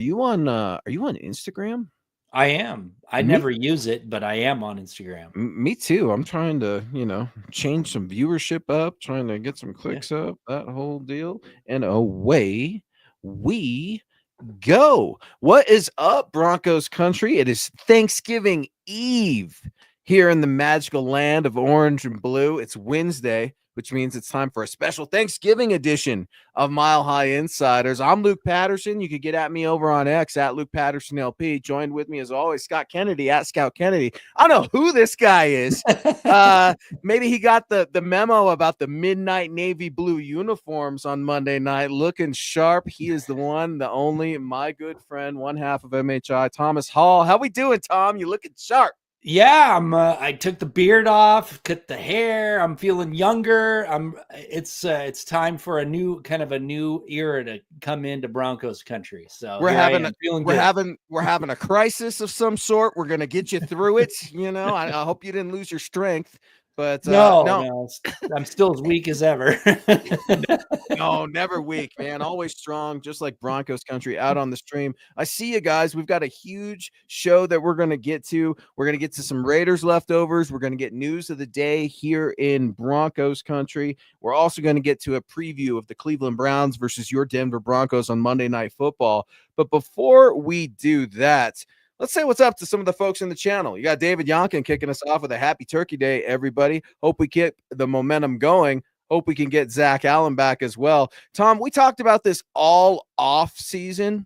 Are you on Instagram? I am. I Me never use it, but I am on Instagram. me too. I'm trying to, change some viewership up, trying to get some Yeah. clicks up, that whole deal. And away we go. What is up, Broncos country? It is Thanksgiving Eve here in the magical land of orange and blue. It's Wednesday, which means it's time for a special Thanksgiving edition of Mile High Insiders. I'm Luke Patterson. You could get at me over on X at Luke Patterson LP. Joined with me as always, Scott Kennedy at Scout Kennedy. I don't know who this guy is. Uh, Maybe he got the memo about the midnight navy blue uniforms on Monday night, looking sharp. He is the one, the only, my good friend, one half of MHI, Thomas Hall. How we doing, Tom? You looking sharp? Yeah, I took the beard off, cut the hair. I'm feeling younger. It's time for a new era to come into Broncos country. So We're here I having am, feeling we're good. having we're having a crisis of some sort. We're gonna get you through it. I hope you didn't lose your strength, but no, No, I'm still as weak as ever. no, never weak, man. Always strong, just like Broncos country out on the stream. I see you guys. We've got a huge show that we're going to get to. We're going to get to some Raiders leftovers. We're going to get news of the day here in Broncos country. We're also going to get to a preview of the Cleveland Browns versus your Denver Broncos on Monday Night Football. But before we do that, let's say what's up to some of the folks in the channel. You got David Yonkin kicking us off with a happy turkey day, everybody. Hope we keep the momentum going. Hope we can get Zach Allen back as well. Tom, we talked about this all off season,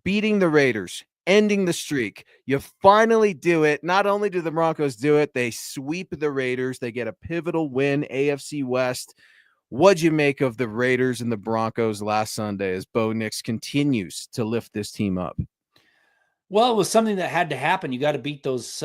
beating the Raiders, ending the streak. You finally do it. Not only do the Broncos do it, they sweep the Raiders. They get a pivotal win, AFC West. What'd you make of the Raiders and the Broncos last Sunday as Bo Nix continues to lift this team up? Well, it was something that had to happen. You got to beat those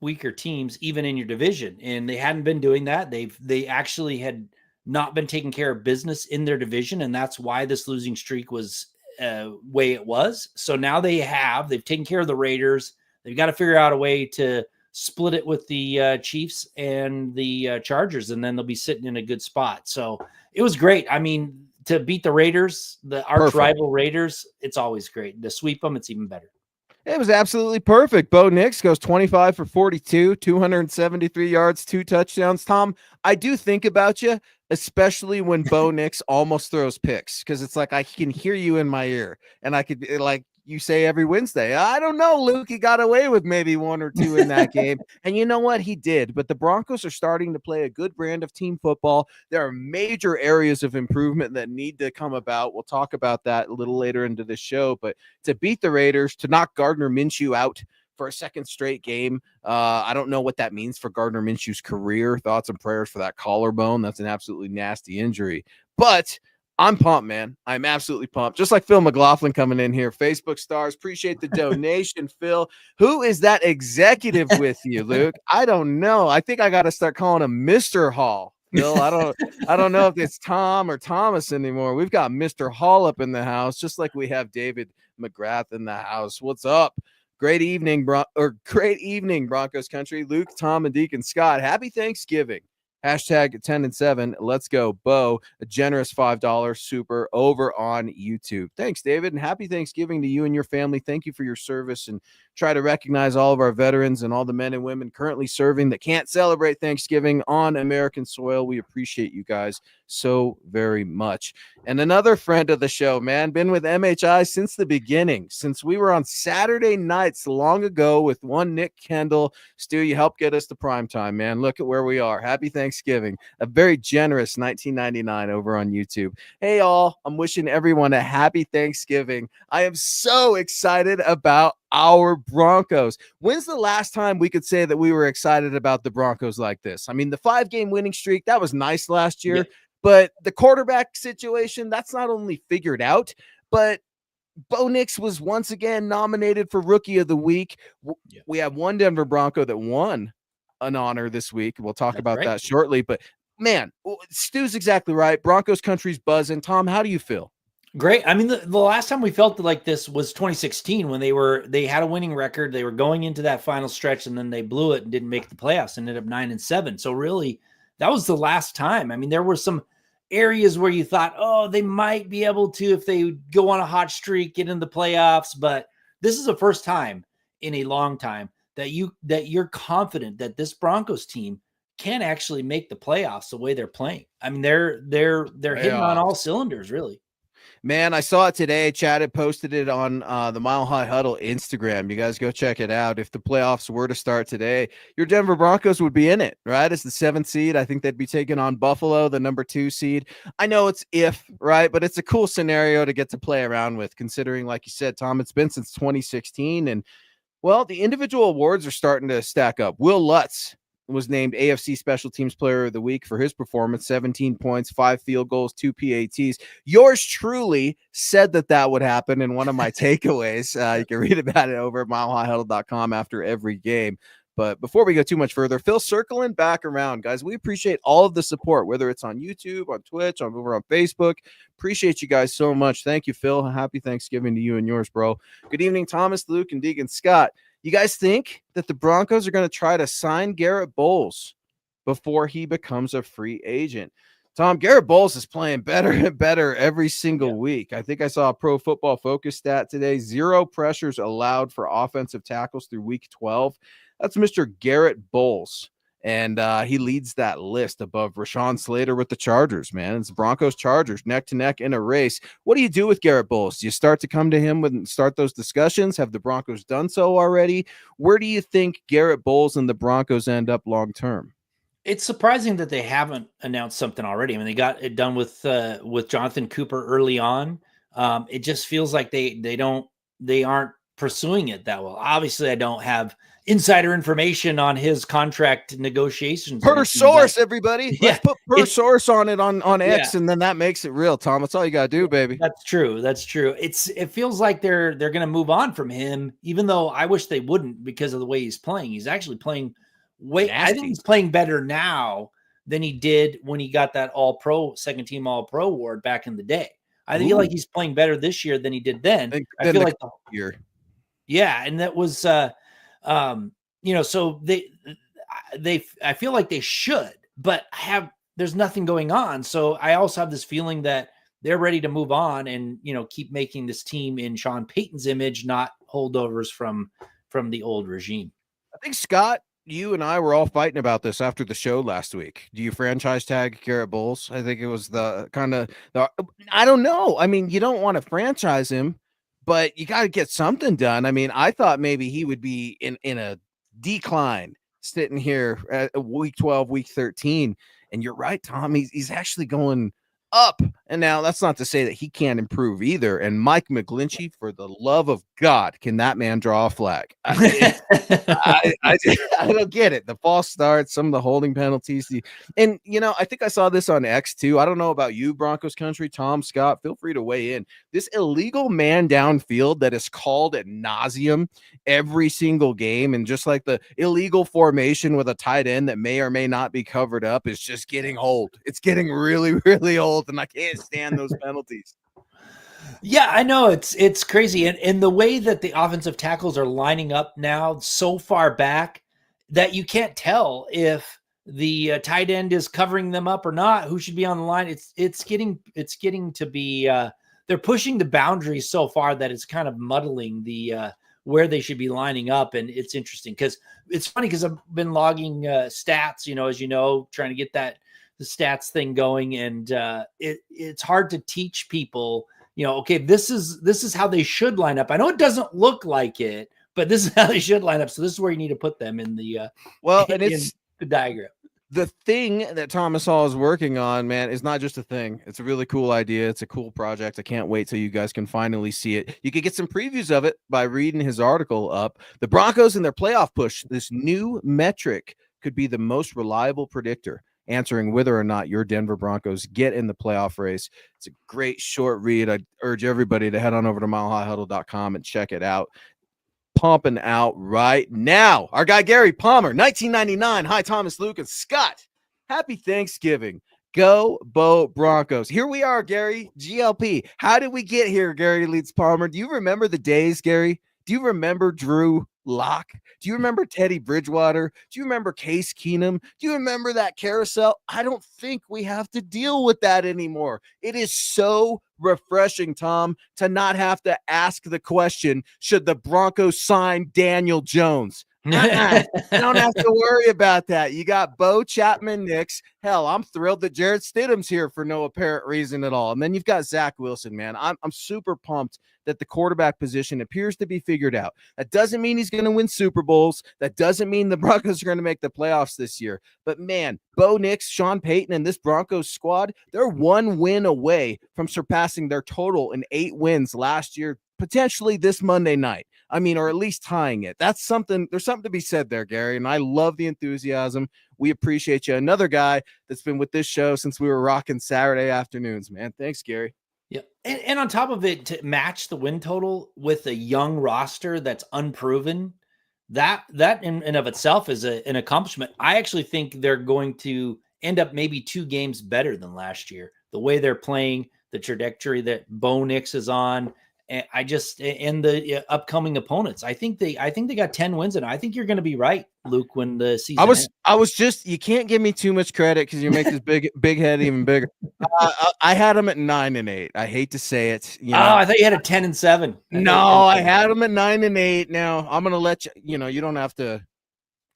weaker teams, even in your division, and they hadn't been doing that. They actually had not been taking care of business in their division, and that's why this losing streak was way it was. So now they've taken care of the Raiders. They've got to figure out a way to split it with the Chiefs and the Chargers, and then they'll be sitting in a good spot. So it was great. I mean, to beat the Raiders, the arch rival Raiders, it's always great. To sweep them, it's even better. It was absolutely perfect. Bo Nix goes 25 for 42, 273 yards, 2 touchdowns. Tom, I do think about you, especially when Bo Nix almost throws picks, because it's like I can hear you in my ear, and I could, like you say every Wednesday, I don't know, Luke, he got away with maybe 1 or 2 in that game. And you know what? He did. But the Broncos are starting to play a good brand of team football. There are major areas of improvement that need to come about. We'll talk about that a little later into the show. But to beat the Raiders, to knock Gardner Minshew out for a second straight game. I don't know what that means for Gardner Minshew's career. Thoughts and prayers for that collarbone. That's an absolutely nasty injury. But I'm pumped, man. I'm absolutely pumped. Just like Phil McLaughlin coming in here. Facebook stars, appreciate the donation, Phil. Who is that executive with you, Luke? I don't know. I think I got to start calling him Mr. Hall. Phil, I don't know if it's Tom or Thomas anymore. We've got Mr. Hall up in the house, just like we have David McGrath in the house. What's up? Great evening, Broncos country. Luke, Tom, and Deacon Scott. Happy Thanksgiving. Hashtag 10 and 7. Let's go, Bo. A generous $5 super over on YouTube. Thanks, David, and happy Thanksgiving to you and your family. Thank you for your service, and try to recognize all of our veterans and all the men and women currently serving that can't celebrate Thanksgiving on American soil. We appreciate you guys so very much. And another friend of the show, man, been with MHI since the beginning, since we were on Saturday nights long ago with one Nick Kendall. Stu, you helped get us to primetime, man. Look at where we are. Happy Thanksgiving. A very generous 1999 over on YouTube. Hey, all. I'm wishing everyone a happy Thanksgiving. I am so excited about our Broncos. When's the last time we could say that we were excited about the Broncos like this? I mean, the 5-game winning streak, that was nice last year. Yep. But the quarterback situation, that's not only figured out, but Bo Nix was once again nominated for Rookie of the Week. Yep. We have one Denver Bronco that won an honor this week. We'll talk about that shortly. But, man, Stu's exactly right. Broncos country's buzzing. Tom, how do you feel? Great. I mean, the last time we felt like this was 2016 when they had a winning record. They were going into that final stretch, and then they blew it and didn't make the playoffs and ended up 9-7. So really, that was the last time. I mean, there were some areas where you thought, oh, they might be able to, if they go on a hot streak, get in the playoffs. But this is the first time in a long time that you're confident that this Broncos team can actually make the playoffs the way they're playing. I mean, they're hitting on all cylinders, really. Man, I saw it today. Chad had posted it on the Mile High Huddle Instagram. You guys go check it out. If the playoffs were to start today, your Denver Broncos would be in it, right? As the 7th seed. I think they'd be taking on Buffalo, the number 2 seed. I know it's if, right? But it's a cool scenario to get to play around with, considering, like you said, Tom, it's been since 2016. And, well, the individual awards are starting to stack up. Wil Lutz was named AFC Special Teams Player of the Week for his performance, 17 points, 5 field goals, 2 PATs. Yours truly said that would happen in one of my takeaways. You can read about it over at milehighhuddle.com after every game. But before we go too much further, Phil, circling back around, guys, we appreciate all of the support, whether it's on YouTube, on Twitch, over on Facebook. Appreciate you guys so much. Thank you, Phil. Happy Thanksgiving to you and yours, bro. Good evening, Thomas, Luke, and Deegan Scott. You guys think that the Broncos are going to try to sign Garrett Bowles before he becomes a free agent? Tom, Garrett Bowles is playing better and better every single week. I think I saw a Pro Football Focus stat today. 0 pressures allowed for offensive tackles through week 12. That's Mr. Garrett Bowles. And he leads that list above Rashawn Slater with the Chargers, man. It's Broncos Chargers neck to neck in a race. What do you do with Garrett Bowles? Do you start to come to him and start those discussions? Have the Broncos done so already? Where do you think Garrett Bowles and the Broncos end up long term? It's surprising that they haven't announced something already. I mean, they got it done with Jonathan Cooper early on. It just feels like they aren't pursuing it that well. Obviously, I don't have insider information on his contract negotiations. Per source, everybody. Yeah, let's put per source on it on X, and then that makes it real, Tom. That's all you gotta do, baby. That's true. It feels like they're gonna move on from him, even though I wish they wouldn't because of the way he's playing. He's actually playing I think he's playing better now than he did when he got that all-pro, second team all-pro award back in the day. I feel like he's playing better this year than he did then. I feel like the year. Yeah, and that was so I feel like they should, but there's nothing going on. So I also have this feeling that they're ready to move on and, keep making this team in Sean Payton's image, not holdovers from the old regime. I think, Scott, you and I were all fighting about this after the show last week. Do you franchise tag Garrett Bowles? I think it was I don't know. I mean, you don't want to franchise him, but you got to get something done. I mean, I thought maybe he would be in a decline sitting here at week 12, week 13. And you're right, Tom. He's actually going up. And now that's not to say that he can't improve either. And Mike McGlinchey, for the love of God, can that man draw a flag? I don't get it. The false starts, some of the holding penalties. And, I think I saw this on X too. I don't know about you, Broncos country, Tom, Scott, feel free to weigh in. This illegal man downfield that is called ad nauseum every single game. And just like the illegal formation with a tight end that may or may not be covered up is just getting old. It's getting really, really old. And I can't stand those penalties. Yeah, I know it's crazy. And the way that the offensive tackles are lining up now so far back that you can't tell if the tight end is covering them up or not, who should be on the line. It's getting to be they're pushing the boundaries so far that it's kind of muddling the where they should be lining up. And it's interesting because it's funny because I've been logging stats, as you know, trying to get the stats thing going. And it's hard to teach people, okay, this is how they should line up. I know it doesn't look like it, but this is how they should line up. So this is where you need to put them in the and it's the diagram. The thing that Thomas Hall is working on, man, is not just a thing. It's a really cool idea. It's a cool project. I can't wait till you guys can finally see it. You can get some previews of it by reading his article up. The Broncos and their playoff push, this new metric could be the most reliable predictor, answering whether or not your Denver Broncos get in the playoff race. It's a great short read. I urge everybody to head on over to milehighhuddle.com and check it out. Pumping out right now. Our guy Gary Palmer, 1999. Hi, Thomas, Luke, and Scott. Happy Thanksgiving. Go Bo Broncos. Here we are, Gary. GLP. How did we get here, Gary Leeds Palmer? Do you remember the days, Gary? Do you remember Drew Locke? Do you remember Teddy Bridgewater? Do you remember Case Keenum? Do you remember that carousel? I don't think we have to deal with that anymore. It is so refreshing, Tom, to not have to ask the question, should the Broncos sign Daniel Jones? You don't have to worry about that. You got Bo Chapman Nix. Hell, I'm thrilled that Jarrett Stidham's here for no apparent reason at all. And then you've got Zach Wilson, man. I'm super pumped that the quarterback position appears to be figured out. That doesn't mean he's going to win Super Bowls. That doesn't mean the Broncos are going to make the playoffs this year. But man, Bo Nix, Sean Payton, and this Broncos squad, they're one win away from surpassing their total in 8 wins last year, potentially this Monday night. I mean, or at least tying it. That's something. There's something to be said there, Gary. And I love the enthusiasm. We appreciate you. Another guy that's been with this show since we were rocking Saturday afternoons, man. Thanks, Gary. Yeah. And on top of it, to match the win total with a young roster that's unproven, that in and of itself is an accomplishment. I actually think they're going to end up maybe 2 games better than last year. The way they're playing, the trajectory that Bo Nix is on, and the upcoming opponents. I think they got 10 wins, and I think you're going to be right, Luke, when the season ends. I was just, you can't give me too much credit because you make this big head even bigger. I had them at 9-8. I hate to say it. You know? I thought you had a 10-7. No, I had them at 9-8. Now I'm going to let you, you don't have to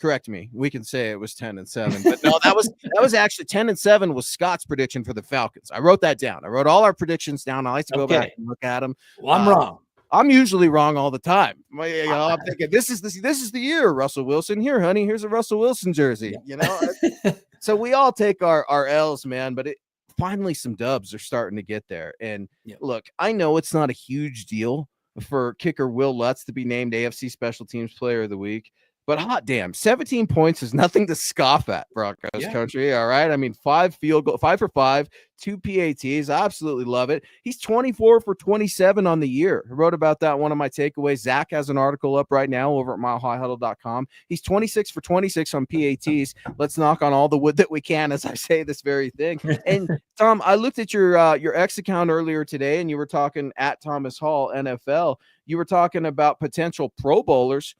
correct me. We can say it was 10-7, but no, that was actually 10-7 was Scott's prediction for the Falcons. I wrote that down. I wrote all our predictions down. I like to go back and look at them. Well, I'm wrong. I'm usually wrong all the time. I'm thinking this is the year, Russell Wilson. Here, honey, here's a Russell Wilson jersey. So we all take our L's, man. But finally, some dubs are starting to get there. And look, I know it's not a huge deal for kicker Wil Lutz to be named AFC Special Teams Player of the Week. But hot damn, 17 points is nothing to scoff at, Broncos country. All right. I mean, 5 for 5, 2 PATs. I absolutely love it. He's 24 for 27 on the year. I wrote about that. One of my takeaways. Zach has an article up right now over at milehighhuddle.com. He's 26 for 26 on PATs. Let's knock on all the wood that we can as I say this very thing. And Tom, I looked at your X account earlier today, and you were talking at Thomas Hall NFL. You were talking about potential Pro Bowlers.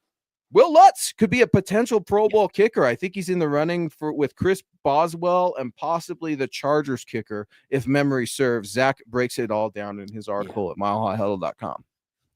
Wil Lutz could be a potential Pro Bowl kicker. I think he's in the running with Chris Boswell and possibly the Chargers kicker, if memory serves. Zach breaks it all down in his article at milehighhuddle.com.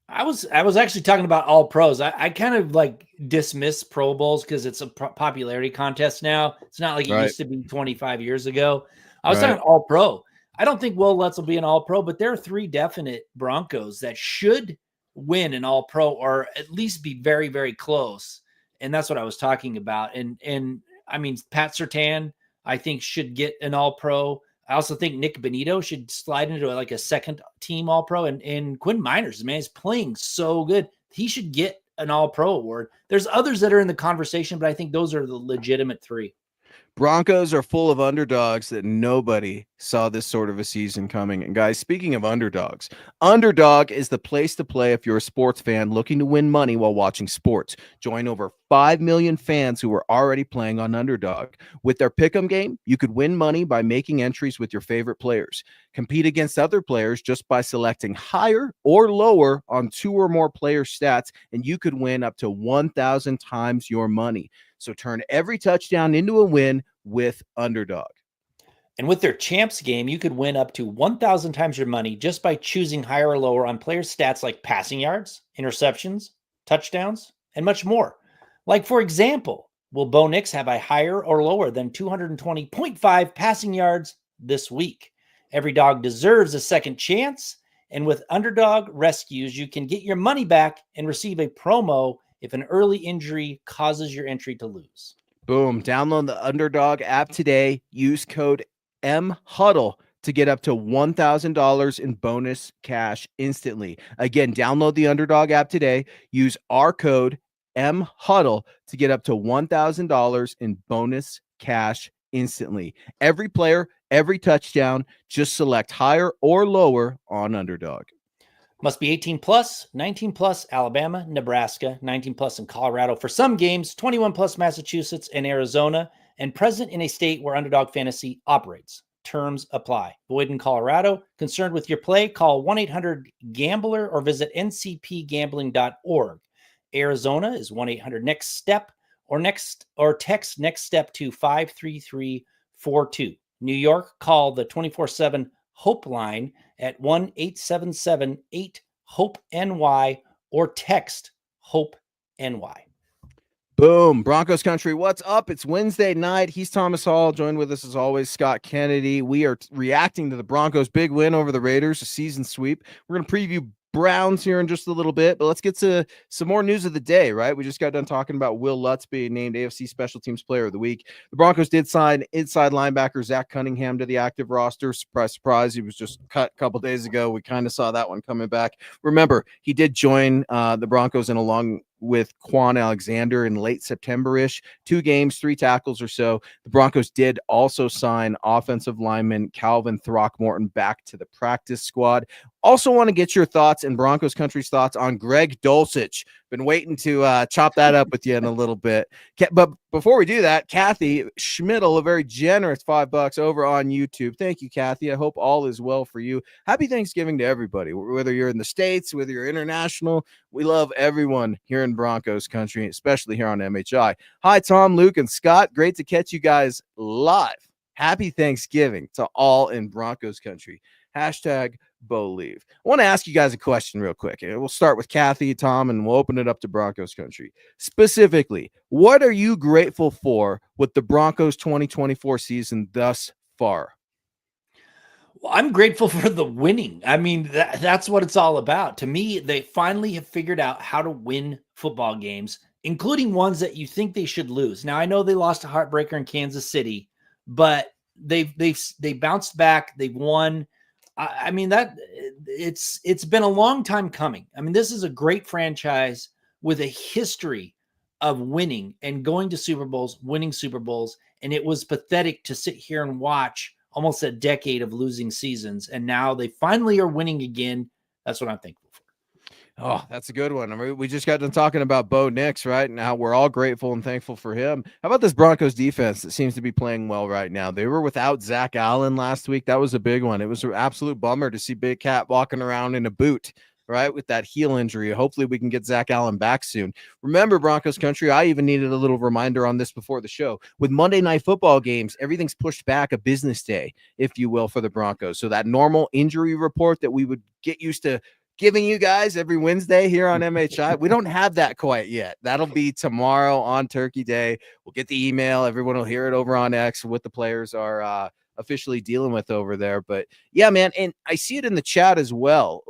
I was actually talking about all pros. I kind of like dismiss Pro Bowls because it's a popularity contest now. It's not like it used to be 25 years ago. I was talking all pro. I don't think Wil Lutz will be an all pro, but there are 3 definite Broncos that should win an all pro or at least be very, very close. And that's what I was talking about. And I mean, Pat Surtain, I think should get an all pro. I also think Nick Benito should slide into like a second team all pro, and Quinn Miners, man, is playing so good. He should get an all pro award. There's others that are in the conversation, but I think those are the legitimate 3. Broncos are full of underdogs that nobody saw this sort of a season coming. And guys, speaking of underdogs, Underdog is the place to play if you're a sports fan looking to win money while watching sports. Join over 5 million fans who are already playing on Underdog. With their pick'em game, you could win money by making entries with your favorite players. Compete against other players just by selecting higher or lower on 2 or more player stats, and you could win up to 1,000 times your money. So turn every touchdown into a win with Underdog. And with their champs game, you could win up to 1,000 times your money just by choosing higher or lower on player stats like passing yards, interceptions, touchdowns, and much more. Like, for example, will Bo Nix have a higher or lower than 220.5 passing yards this week? Every dog deserves a second chance. And with Underdog Rescues, you can get your money back and receive a promo if an early injury causes your entry to lose. Boom. Download the Underdog app today. Use code MHuddle to get up to $1,000 in bonus cash instantly. Again, download the Underdog app today. Use our code MHuddle to get up to $1,000 in bonus cash instantly. Every player, every touchdown, just select higher or lower on Underdog. Must be 18 plus, 19 plus, Alabama, Nebraska, 19 plus in Colorado for some games, 21 plus Massachusetts and Arizona, and present in a state where Underdog Fantasy operates. Terms apply. Void in Colorado. Concerned with your play? Call 1-800-GAMBLER or visit ncpgambling.org. Arizona is 1-800-NEXT-STEP or text next step to 53342. New York, call the 24/7 Hope line at 1-877-8-HOPE-NY or text HOPE-NY. Boom. Broncos country, what's up? It's Wednesday night. He's Thomas Hall. Joined with us as always, Scott Kennedy. We are reacting to the Broncos' big win over the Raiders, a season sweep. We're going to preview Browns here in just a little bit, but let's get to some more news of the day, right? We just got done talking about Wil Lutz being named AFC Special Teams Player of the Week. The Broncos did sign inside linebacker Zach Cunningham to the active roster. Surprise, surprise. He was just cut a couple days ago. We kind of saw that one coming back. Remember, he did join the Broncos in along with Quan Alexander in late September-ish, 2 games, 3 tackles or so. The Broncos did also sign offensive lineman Calvin Throckmorton back to the practice squad. Also want to get your thoughts and Broncos country's thoughts on Greg Dulcich. Been waiting to chop that up with you in a little bit. But before we do that, Kathy Schmidl, a very generous $5 over on YouTube. Thank you, Kathy. I hope all is well for you. Happy Thanksgiving to everybody, whether you're in the States, whether you're international. We love everyone here in Broncos country, especially here on MHI. Hi, Tom, Luke, and Scott. Great to catch you guys live. Happy Thanksgiving to all in Broncos country. Hashtag Believe. I want to ask you guys a question real quick. We'll start with Kathy, Tom, and we'll open it up to Broncos country. Specifically, what are you grateful for with the Broncos 2024 season thus far? Well, I'm grateful for the winning. I mean, that's what it's all about. To me, they finally have figured out how to win football games, including ones that you think they should lose. Now, I know they lost a heartbreaker in Kansas City, but they bounced back. They've won. I mean, that it's been a long time coming. I mean, this is a great franchise with a history of winning and going to Super Bowls, winning Super Bowls. And it was pathetic to sit here and watch almost a decade of losing seasons. And now they finally are winning again. That's what I'm thankful for. Oh, that's a good one. I mean, we just got done talking about Bo Nix, right? Now we're all grateful and thankful for him. How about this Broncos defense that seems to be playing well right now? They were without Zach Allen last week. That was a big one. It was an absolute bummer to see Big Cat walking around in a boot, right, with that heel injury. Hopefully we can get Zach Allen back soon. Remember, Broncos country, I even needed a little reminder on this before the show. With Monday Night Football games, everything's pushed back a business day, if you will, for the Broncos. So that normal injury report that we would get used to giving you guys every Wednesday here on MHI, we don't have that quite yet. That'll be tomorrow on Turkey Day. We'll get the email. Everyone will hear it over on X, what the players are officially dealing with over there. But yeah, man, and I see it in the chat as well.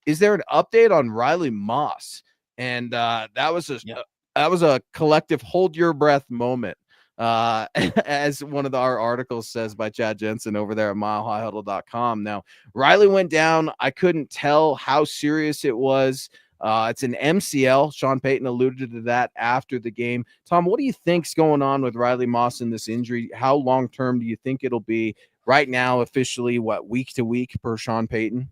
Is there an update on Riley Moss? And that was a collective hold your breath moment. As one of our articles says by Chad Jensen over there at milehighhuddle.com. Now, Riley went down. I couldn't tell how serious it was. It's an MCL. Sean Payton alluded to that after the game. Tom, what do you think's going on with Riley Moss in this injury? How long-term do you think it'll be right now, officially, week to week per Sean Payton?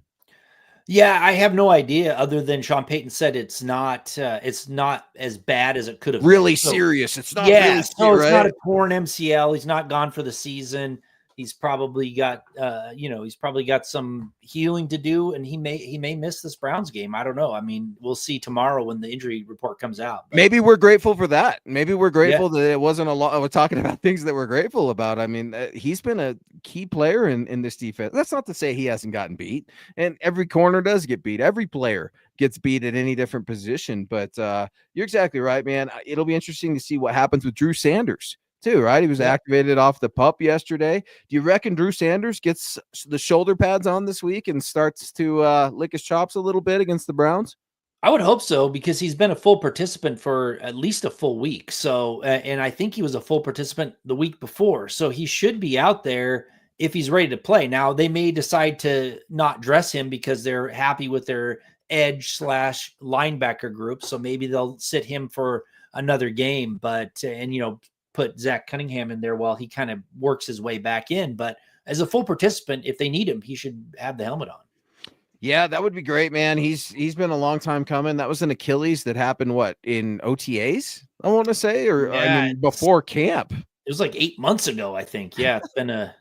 Yeah, I have no idea other than Sean Payton said it's not as bad as it could have really been. Serious. It's not really serious, it's right? not a torn MCL. He's not gone for the season. He's probably got some healing to do, and he may miss this Browns game. I don't know. I mean, we'll see tomorrow when the injury report comes out. But maybe we're grateful for that. Maybe we're grateful that it wasn't a lot. We're talking about things that we're grateful about. I mean, he's been a key player in this defense. That's not to say he hasn't gotten beat, and every corner does get beat. Every player gets beat at any different position. But you're exactly right, man. It'll be interesting to see what happens with Drew Sanders too, right? He was activated off the PUP yesterday. Do you reckon Drew Sanders gets the shoulder pads on this week and starts to lick his chops a little bit against the Browns? I would hope so, because he's been a full participant for at least a full week. So, and I think he was a full participant the week before. So he should be out there if he's ready to play. Now, they may decide to not dress him because they're happy with their edge / linebacker group. So maybe they'll sit him for another game, put Zach Cunningham in there while he kind of works his way back in. But as a full participant, if they need him, he should have the helmet on. Yeah, that would be great, man. He's been a long time coming. That was an Achilles that happened, in OTAs, I want to say, or I mean, before camp. It was like 8 months ago, I think. Yeah, it's been a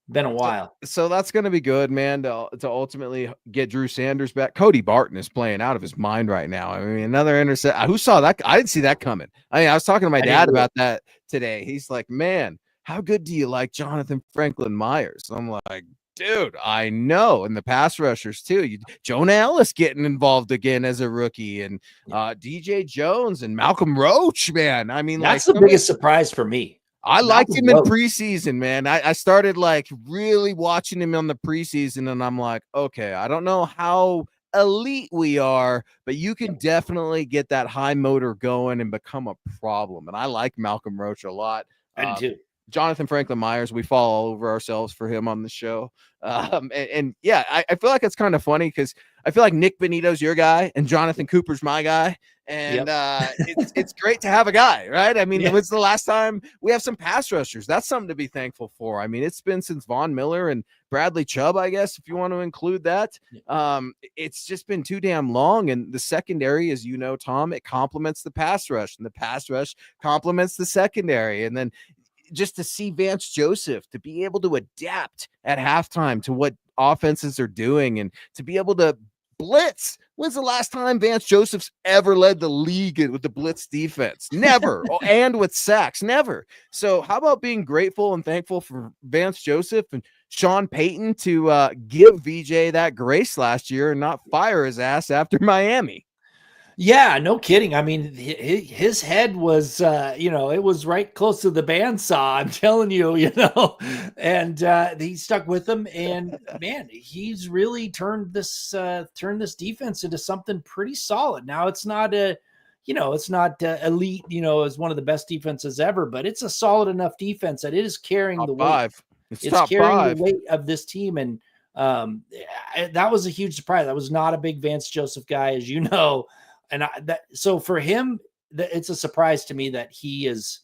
Been a while. So that's going to be good, man, to ultimately get Drew Sanders back. Cody Barton is playing out of his mind right now. I mean, another intercept. Who saw that? I didn't see that coming. I mean, I was talking to my dad about that today. He's like, man, how good do you like Jonathan Franklin Myers? I'm like, dude, I know. And the pass rushers too. Jonah Ellis getting involved again as a rookie, and DJ Jones and Malcolm Roach, man. I mean, that's the biggest surprise for me. I liked him in preseason, man. I started like really watching him on the preseason, and I'm like, okay, I don't know how elite we are, but you can definitely get that high motor going and become a problem. And I like Malcolm Roach a lot. I do too. Jonathan Franklin Myers, we fall all over ourselves for him on the show. And yeah, I feel like it's kind of funny because I feel like Nick Benito's your guy and Jonathan Cooper's my guy. And it's great to have a guy, right? I mean, it was the last time we have some pass rushers. That's something to be thankful for. I mean, it's been since Von Miller and Bradley Chubb, I guess, if you want to include that. It's just been too damn long. And the secondary, as you know, Tom, it complements the pass rush, and the pass rush complements the secondary. And then just to see Vance Joseph to be able to adapt at halftime to what offenses are doing and to be able to blitz. When's the last time Vance Joseph's ever led the league with the blitz defense? Never. And with sacks, never. So how about being grateful and thankful for Vance Joseph and Sean Payton to give VJ that grace last year and not fire his ass after Miami? Yeah, no kidding. I mean, his head was, it was right close to the bandsaw. I'm telling you, and he stuck with them. And man, he's really turned this defense into something pretty solid. Now it's not it's not elite, as one of the best defenses ever, but it's a solid enough defense that it is carrying the weight. It's carrying the weight of this team, and that was a huge surprise. I was not a big Vance Joseph guy, as you know. And so for him, it's a surprise to me that he is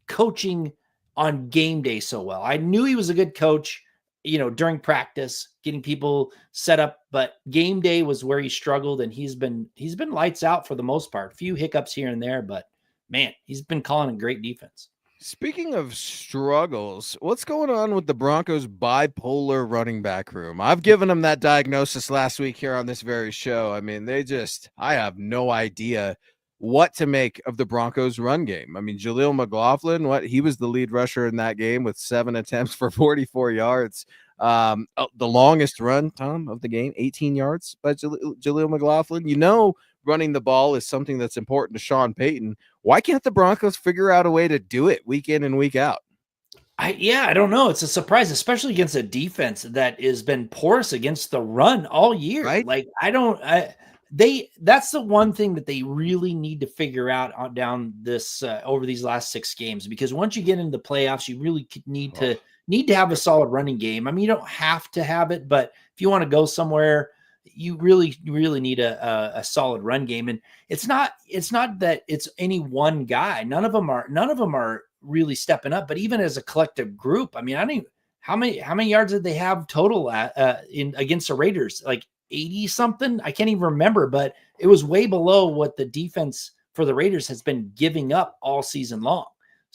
coaching on game day so well. I knew he was a good coach, during practice, getting people set up, but game day was where he struggled, and he's been lights out for the most part. A few hiccups here and there, but man, he's been calling a great defense. Speaking of struggles, what's going on with the Broncos' bipolar running back room? I've given them that diagnosis last week here on this very show. I mean, I have no idea what to make of the Broncos' run game. I mean, Jaleel McLaughlin, he was the lead rusher in that game with 7 attempts for 44 yards. The longest run, Tom, of the game, 18 yards by Jaleel McLaughlin. Running the ball is something that's important to Sean Payton. Why can't the Broncos figure out a way to do it week in and week out? I don't know. It's a surprise, especially against a defense that has been porous against the run all year. Right? Like, that's the one thing that they really need to figure out down this over these last 6 games, because once you get into the playoffs, you really need to have a solid running game. I mean, you don't have to have it, but if you want to go somewhere, you really need a solid run game. And it's not that it's any one guy. None of them are really stepping up, but even as a collective group, I mean, I don't how many yards did they have total against the Raiders? Like 80 something. I can't even remember, but it was way below what the defense for the Raiders has been giving up all season long.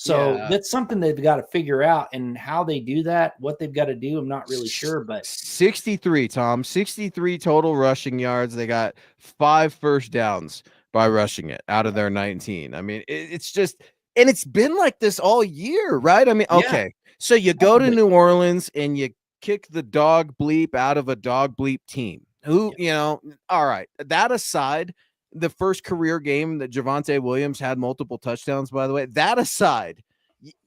So that's something they've got to figure out, and how they do that, what they've got to do, I'm not really sure. But 63 total rushing yards. They got 5 first downs by rushing it out of their 19. I mean, it's just, and it's been like this all year, right? I mean, okay. So you go to New Orleans and you kick the dog bleep out of a dog bleep team who, all right. That aside, the first career game that Javonte Williams had multiple touchdowns, by the way, that aside,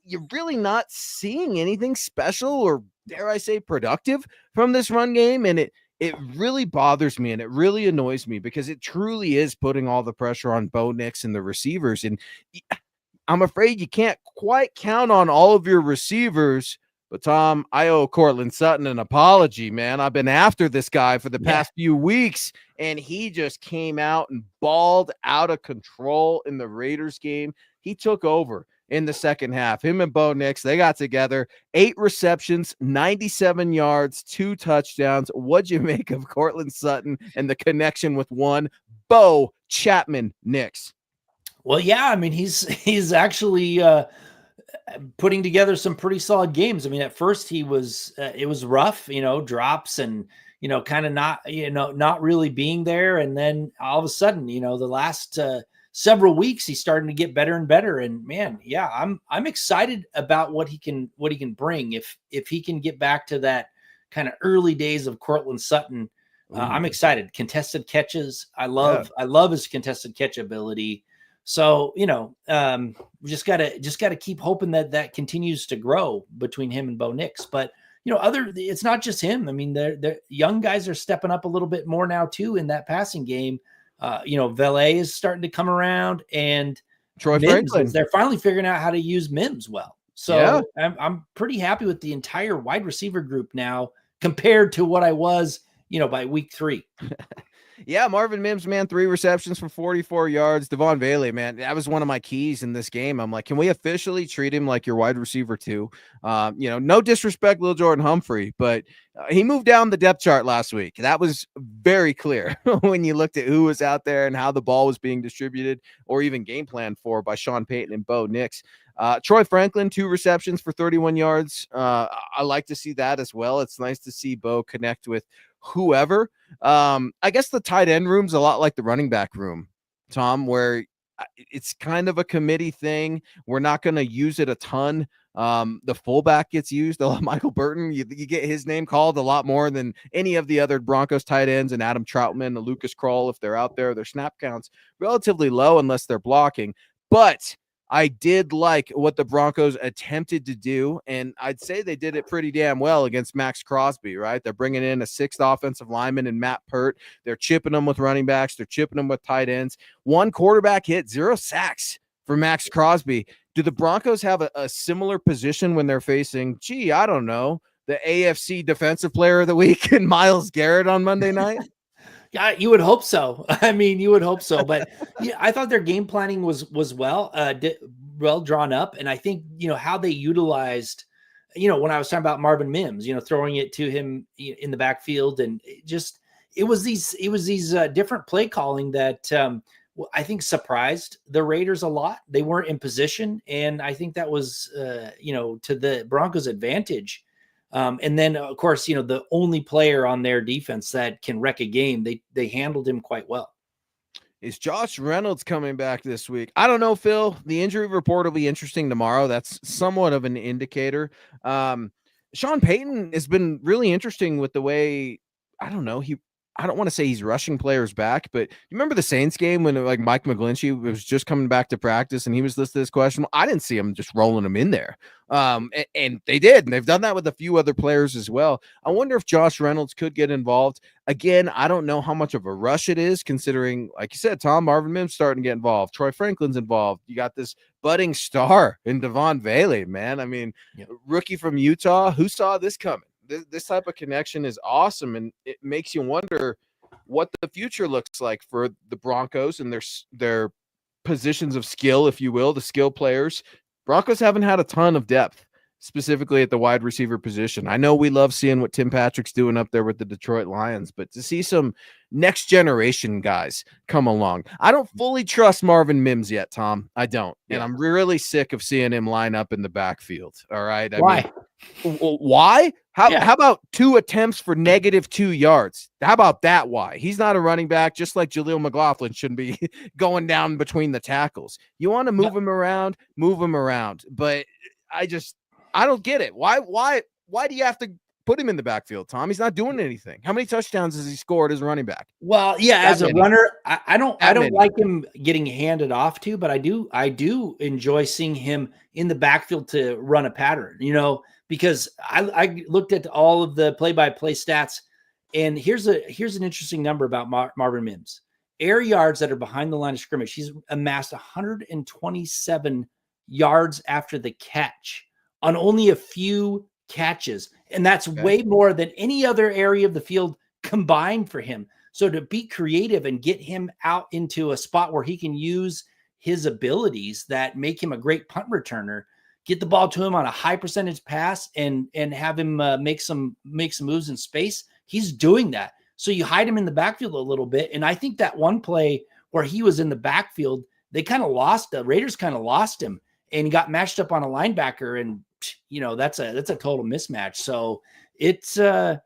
you're really not seeing anything special or, dare I say, productive from this run game. And it really bothers me and it really annoys me, because it truly is putting all the pressure on Bo Nix and the receivers. And I'm afraid you can't quite count on all of your receivers. But Tom, I owe Cortland Sutton an apology, man. I've been after this guy for the past few weeks, and he just came out and balled out of control in the Raiders game. He took over in the second half. Him and Bo Nix, they got together, 8 receptions, 97 yards, 2 touchdowns. What'd you make of Cortland Sutton and the connection with one Bo Chapman Nix? Well, yeah, I mean, he's actually putting together some pretty solid games. I mean, at first he was, it was rough, drops and, kind of not really being there. And then all of a sudden, the last several weeks, he's starting to get better and better. And man, yeah, I'm excited about what he can bring. If he can get back to that kind of early days of Cortland Sutton, I'm excited. Contested catches. I love his contested catch ability. So, we just gotta keep hoping that continues to grow between him and Bo Nix. But, it's not just him. I mean, the young guys are stepping up a little bit more now too in that passing game. Valet is starting to come around, and Troy Franklin. They're finally figuring out how to use Mims well. So I'm pretty happy with the entire wide receiver group now compared to what I was, by week 3. Yeah, Marvin Mims, man, 3 receptions for 44 yards. Devon Bailey, man, that was one of my keys in this game. I'm like, can we officially treat him like your wide receiver too? No disrespect, Lil Jordan Humphrey, but he moved down the depth chart last week. That was very clear when you looked at who was out there and how the ball was being distributed or even game planned for by Sean Payton and Bo Nix. Troy Franklin, 2 receptions for 31 yards. I like to see that as well. It's nice to see Bo connect with whoever. I guess the tight end room's a lot like the running back room, Tom, where it's kind of a committee thing. We're not going to use it a ton. The fullback gets used a lot. Michael Burton, you get his name called a lot more than any of the other Broncos tight ends, and Adam Troutman, Lucas Kroll, if they're out there. Their snap counts relatively low unless they're blocking. But I did like what the Broncos attempted to do, and I'd say they did it pretty damn well against Max Crosby, right? They're bringing in a 6th offensive lineman in Matt Pert. They're chipping them with running backs. They're chipping them with tight ends. 1 quarterback hit, 0 sacks for Max Crosby. Do the Broncos have a similar position when they're facing, I don't know, the AFC Defensive Player of the Week and Myles Garrett on Monday night? Yeah, you would hope so. I mean, you would hope so. But yeah, I thought their game planning was well drawn up, and I think how they utilized, when I was talking about Marvin Mims, throwing it to him in the backfield, and it was these different play calling that I think surprised the Raiders a lot. They weren't in position, and I think that was to the Broncos' advantage. And then, of course, the only player on their defense that can wreck a game, they handled him quite well. Is Josh Reynolds coming back this week? I don't know, Phil. The injury report will be interesting tomorrow. That's somewhat of an indicator. Sean Payton has been really interesting with the way, I don't want to say he's rushing players back, but you remember the Saints game when like Mike McGlinchey was just coming back to practice and he was listed as questionable? I didn't see him just rolling him in there. And they did, and they've done that with a few other players as well. I wonder if Josh Reynolds could get involved. Again, I don't know how much of a rush it is, considering, like you said, Tom, Marvin Mims starting to get involved. Troy Franklin's involved. You got this budding star in Devon Bailey, man. I mean, rookie from Utah. Who saw this coming? This type of connection is awesome, and it makes you wonder what the future looks like for the Broncos and their positions of skill, if you will, the skill players. Broncos haven't had a ton of depth, specifically at the wide receiver position. I know we love seeing what Tim Patrick's doing up there with the Detroit Lions, but to see some next generation guys come along. I don't fully trust Marvin Mims yet, Tom. I don't. Yeah. And I'm really sick of seeing him line up in the backfield. All right. Why? Why? How about 2 attempts for -2 yards? How about that? Why? He's not a running back, just like Jaleel McLaughlin shouldn't be going down between the tackles. You want to move him around, But I don't get it. Why do you have to put him in the backfield, Tom? He's not doing anything. How many touchdowns has he scored as a running back? Well, yeah, as a runner, I don't like him getting handed off to, but I do enjoy seeing him in the backfield to run a pattern, because I looked at all of the play-by-play stats, and here's an interesting number about Marvin Mims. Air yards that are behind the line of scrimmage, he's amassed 127 yards after the catch on only a few catches. And that's way more than any other area of the field combined for him. So to be creative and get him out into a spot where he can use his abilities that make him a great punt returner, get the ball to him on a high percentage pass and have him make some moves in space. He's doing that. So you hide him in the backfield a little bit. And I think that one play where he was in the backfield, the Raiders kind of lost him. and he got matched up on a linebacker, and that's a total mismatch. So it's I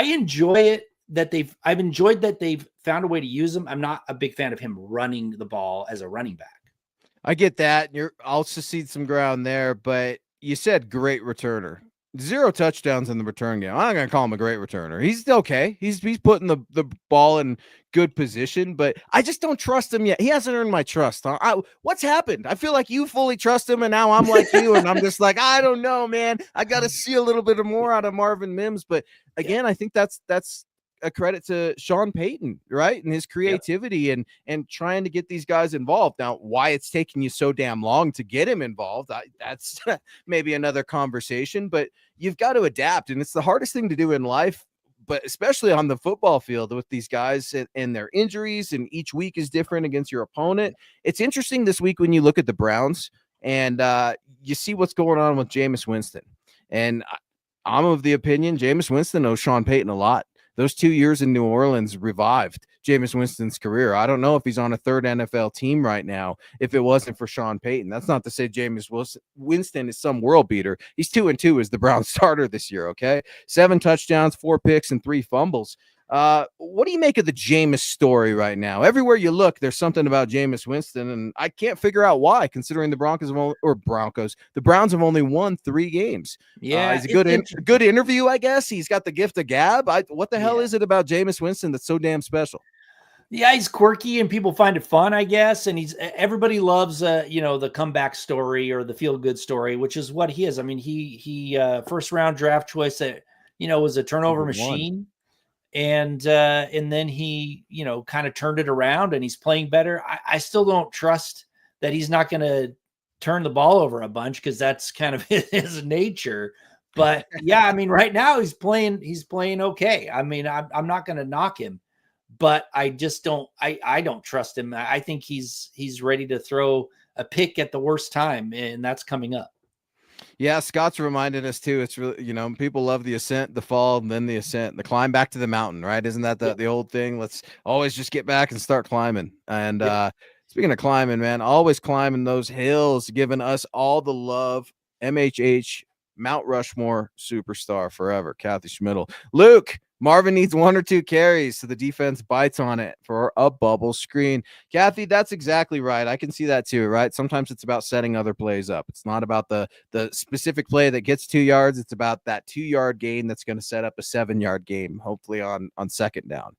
enjoy it that I've enjoyed that they've found a way to use him. I'm not a big fan of him running the ball as a running back. I get that. You're I'll secede some ground there, but you said great returner. 0 touchdowns in the return game. I'm not gonna call him a great returner. He's okay. He's putting the ball in good position, but I just don't trust him yet. He hasn't earned my trust. What's happened? I feel like you fully trust him, and now I'm like you, and I'm just like, I don't know, man. I got to see a little bit more out of Marvin Mims, but again, I think that's a credit to Sean Payton, right? And his creativity and trying to get these guys involved. Now, why it's taking you so damn long to get him involved, that's maybe another conversation, but you've got to adapt. And it's the hardest thing to do in life, but especially on the football field with these guys and their injuries, and each week is different against your opponent. It's interesting this week when you look at the Browns and you see what's going on with Jameis Winston. And I'm of the opinion Jameis Winston knows Sean Payton a lot. Those 2 years in New Orleans revived Jameis Winston's career. I don't know if he's on a third NFL team right now if it wasn't for Sean Payton. That's not to say Jameis Winston is some world beater. He's 2-2 as the Browns starter this year, okay? 7 touchdowns, 4 picks, and 3 fumbles. What do you make of the Jameis story right now? Everywhere you look, there's something about Jameis Winston, and I can't figure out why, considering the the Browns have only won 3 games. Yeah, he's a good interview, I guess. He's got the gift of gab. What the hell is it about Jameis Winston that's so damn special? Yeah, he's quirky and people find it fun, I guess. And everybody loves, the comeback story or the feel good story, which is what he is. I mean, he first round draft choice that, was a turnover machine. And then he, kind of turned it around and he's playing better. I still don't trust that he's not going to turn the ball over a bunch, because that's kind of his nature. But yeah, I mean, right now he's playing okay. I mean, I'm not going to knock him, but I just don't, I don't trust him. I think he's ready to throw a pick at the worst time, and that's coming up. Yeah, Scott's reminded us too. It's really, people love the ascent, the fall, and then the ascent, the climb back to the mountain, right? Isn't that the old thing? Let's always just get back and start climbing. And speaking of climbing, man, always climbing those hills, giving us all the love. MHH, Mount Rushmore superstar forever, Kathy Schmidl. Luke, Marvin needs 1 or 2 carries so the defense bites on it for a bubble screen. Kathy, that's exactly right. I can see that too, right? Sometimes it's about setting other plays up. It's not about the specific play that gets 2 yards. It's about that 2-yard gain that's going to set up a 7-yard game, hopefully on second down.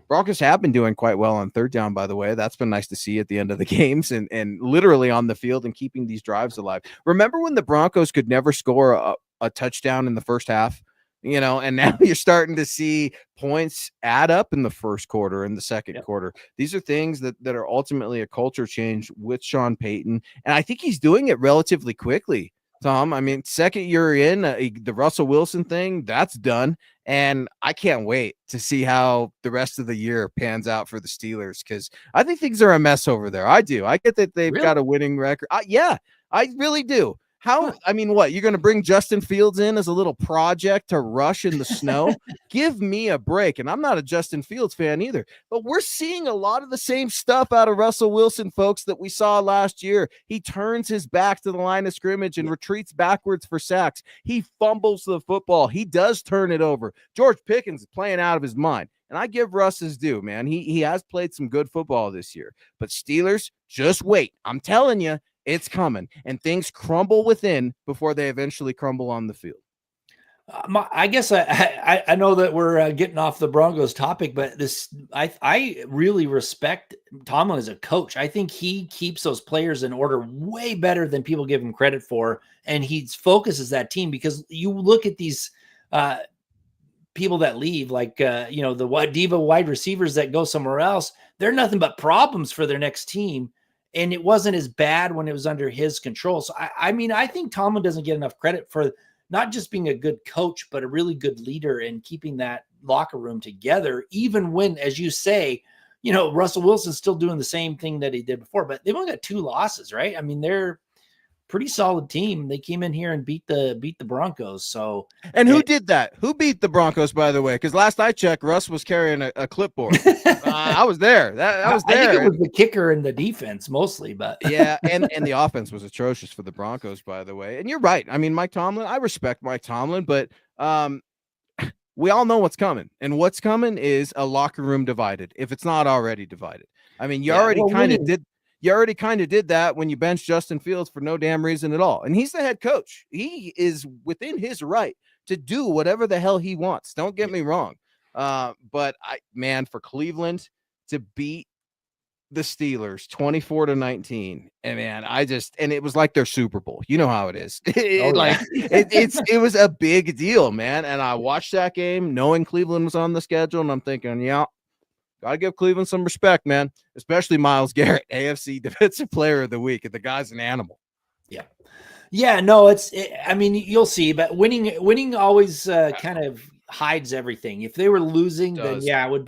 Broncos have been doing quite well on third down, by the way. That's been nice to see at the end of the games and literally on the field and keeping these drives alive. Remember when the Broncos could never score a touchdown in the first half? And now you're starting to see points add up in the first quarter and the second quarter. These are things that are ultimately a culture change with Sean Payton. And I think he's doing it relatively quickly, Tom. I mean, second year in, the Russell Wilson thing, that's done. And I can't wait to see how the rest of the year pans out for the Steelers, because I think things are a mess over there. I do. I get that they've got a winning record. Yeah, I really do. I mean, what, you're going to bring Justin Fields in as a little project to rush in the snow? Give me a break. And I'm not a Justin Fields fan either, but we're seeing a lot of the same stuff out of Russell Wilson, folks, that we saw last year. He turns his back to the line of scrimmage and retreats backwards for sacks. He fumbles the football. He does turn it over. George Pickens is playing out of his mind. And I give Russ his due, man. He has played some good football this year. But Steelers, just wait. I'm telling you, it's coming, and things crumble within before they eventually crumble on the field. I guess I know that we're getting off the Broncos topic, but I really respect Tomlin as a coach. I think he keeps those players in order way better than people give him credit for, and he focuses that team, because you look at these people that leave, like the diva wide receivers that go somewhere else. They're nothing but problems for their next team. And it wasn't as bad when it was under his control. So, I mean, I think Tomlin doesn't get enough credit for not just being a good coach, but a really good leader and keeping that locker room together, even when, as you say, Russell Wilson's still doing the same thing that he did before. But they've only got 2 losses, right? I mean, they're pretty solid team. They came in here and beat the Broncos. So, and who did that? Who beat the Broncos, by the way? Because last I checked, Russ was carrying a clipboard. I was there. I was there. I think it was the kicker and the defense mostly, but yeah, and the offense was atrocious for the Broncos, by the way. And you're right. I mean, Mike Tomlin, I respect Mike Tomlin, but we all know what's coming. And what's coming is a locker room divided, if it's not already divided. I mean, you already kind of did that when you benched Justin Fields for no damn reason at all. And he's the head coach. He is within his right to do whatever the hell he wants. Don't get me wrong. But for Cleveland to beat the Steelers 24-19, and man, and it was like their Super Bowl. You know how it is. It was a big deal, man. And I watched that game knowing Cleveland was on the schedule, and I'm thinking, yeah, gotta give Cleveland some respect, man. Especially Myles Garrett, AFC Defensive Player of the Week. And the guy's an animal. Yeah. No, I mean, you'll see, but winning always kind of hides everything. If they were losing, then it would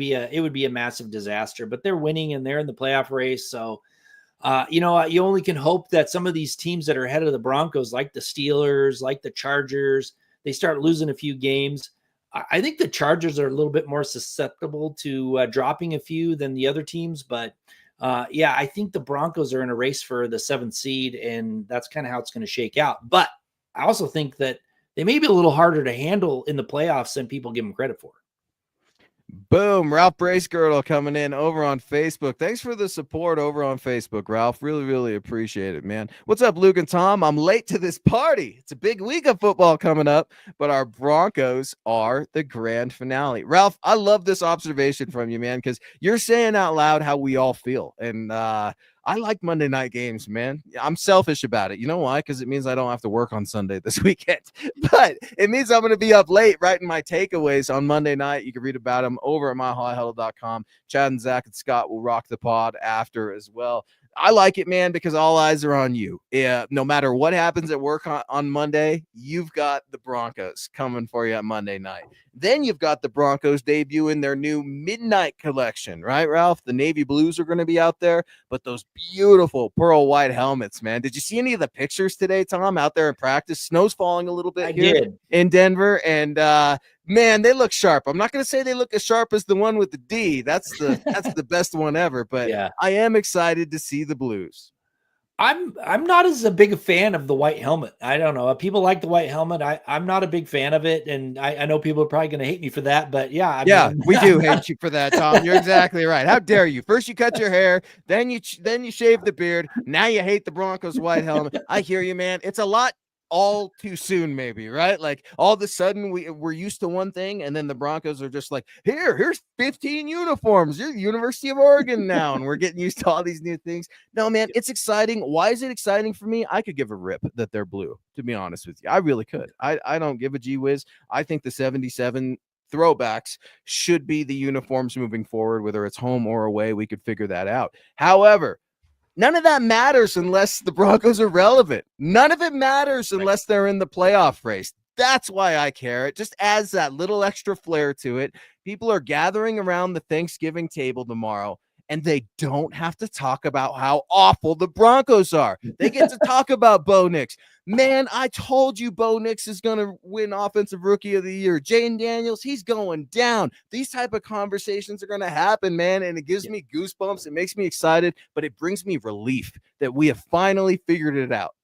be a massive disaster. But they're winning and they're in the playoff race. So, you only can hope that some of these teams that are ahead of the Broncos, like the Steelers, like the Chargers, they start losing a few games. I think the Chargers are a little bit more susceptible to dropping a few than the other teams, but I think the Broncos are in a race for the 7th seed, and that's kind of how it's going to shake out. But I also think that they may be a little harder to handle in the playoffs than people give them credit for. Boom. Ralph Bracegirdle coming in over on Facebook. Thanks for the support over on Facebook, Ralph. Really, really appreciate it, man. What's up, Luke and Tom? I'm late to this party. It's a big week of football coming up, but our Broncos are the grand finale. Ralph, I love this observation from you, man, because you're saying out loud how we all feel. And I like Monday night games, man. I'm selfish about it. You know why? Because it means I don't have to work on Sunday this weekend. But it means I'm going to be up late writing my takeaways on Monday night. You can read about them over at myhighhuddle.com. Chad and Zach and Scott will rock the pod after as well. I like it, man, because all eyes are on you. Yeah, no matter what happens at work on Monday, you've got the Broncos coming for you at Monday night. Then you've got the Broncos debuting their new midnight collection, right, Ralph? The navy blues are going to be out there, but those beautiful pearl white helmets, man. Did you see any of the pictures today, Tom, out there in practice? Snow's falling a little bit in Denver, and man, they look sharp. I'm not going to say they look as sharp as the one with the D. That's the best one ever, but yeah. I am excited to see the blues. I'm not as a big fan of the white helmet. I don't know. People like the white helmet. I'm not a big fan of it, and I know people are probably going to hate me for that, but yeah. We do hate you for that, Tom. You're exactly right. How dare you? First you cut your hair, then you shave the beard. Now you hate the Broncos white helmet. I hear you, man. It's a lot all too soon, maybe, right? Like all of a sudden we're used to one thing, and then the Broncos are just like, here's 15 uniforms. You're the University of Oregon now, and we're getting used to all these new things. No, man, it's exciting. Why is it exciting for me? I could give a rip that they're blue, to be honest with you. I really could. I don't give a gee whiz. I think the 77 throwbacks should be the uniforms moving forward, whether it's home or away. We could figure that out. However, none of that matters unless the Broncos are relevant. None of it matters unless they're in the playoff race. That's why I care. It just adds that little extra flair to it. People are gathering around the Thanksgiving table tomorrow, and they don't have to talk about how awful the Broncos are. They get to talk about Bo Nix. Man, I told you Bo Nix is going to win Offensive Rookie of the Year. Jayden Daniels, he's going down. These type of conversations are going to happen, man, and it gives me goosebumps. It makes me excited, but it brings me relief that we have finally figured it out.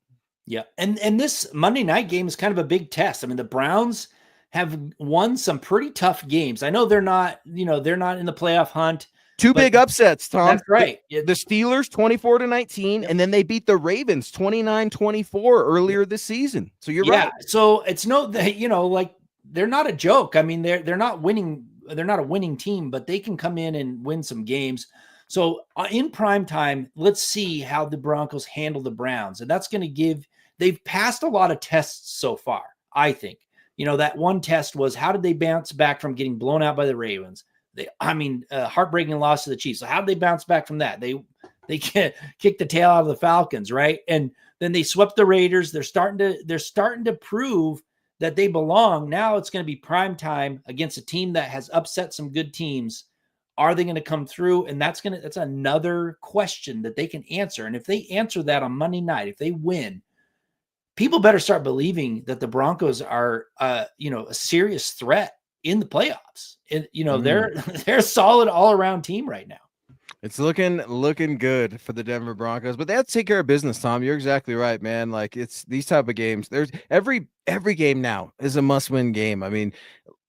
Yeah, and this Monday night game is kind of a big test. I mean, the Browns have won some pretty tough games. I know they're not in the playoff hunt. Two big upsets, Tom. That's right. The Steelers 24-19, and then they beat the Ravens 29-24 earlier this season. So you're right. So it's they're not a joke. I mean, they're not winning. They're not a winning team, but they can come in and win some games. So in prime time, let's see how the Broncos handle the Browns, and that's going to they've passed a lot of tests so far. I think that one test was, how did they bounce back from getting blown out by the Ravens? Heartbreaking loss to the Chiefs. So how did they bounce back from that? They kicked the tail out of the Falcons, right? And then they swept the Raiders. They're starting to prove that they belong. Now it's going to be prime time against a team that has upset some good teams. Are they going to come through? And that's another question that they can answer. And if they answer that on Monday night, if they win, people better start believing that the Broncos are, a serious threat in the playoffs. And, they're they're a solid all around team right now. It's looking good for the Denver Broncos, but they have to take care of business, Tom. You're exactly right, man. Like, it's these type of games. There's every game now is a must-win game. I mean,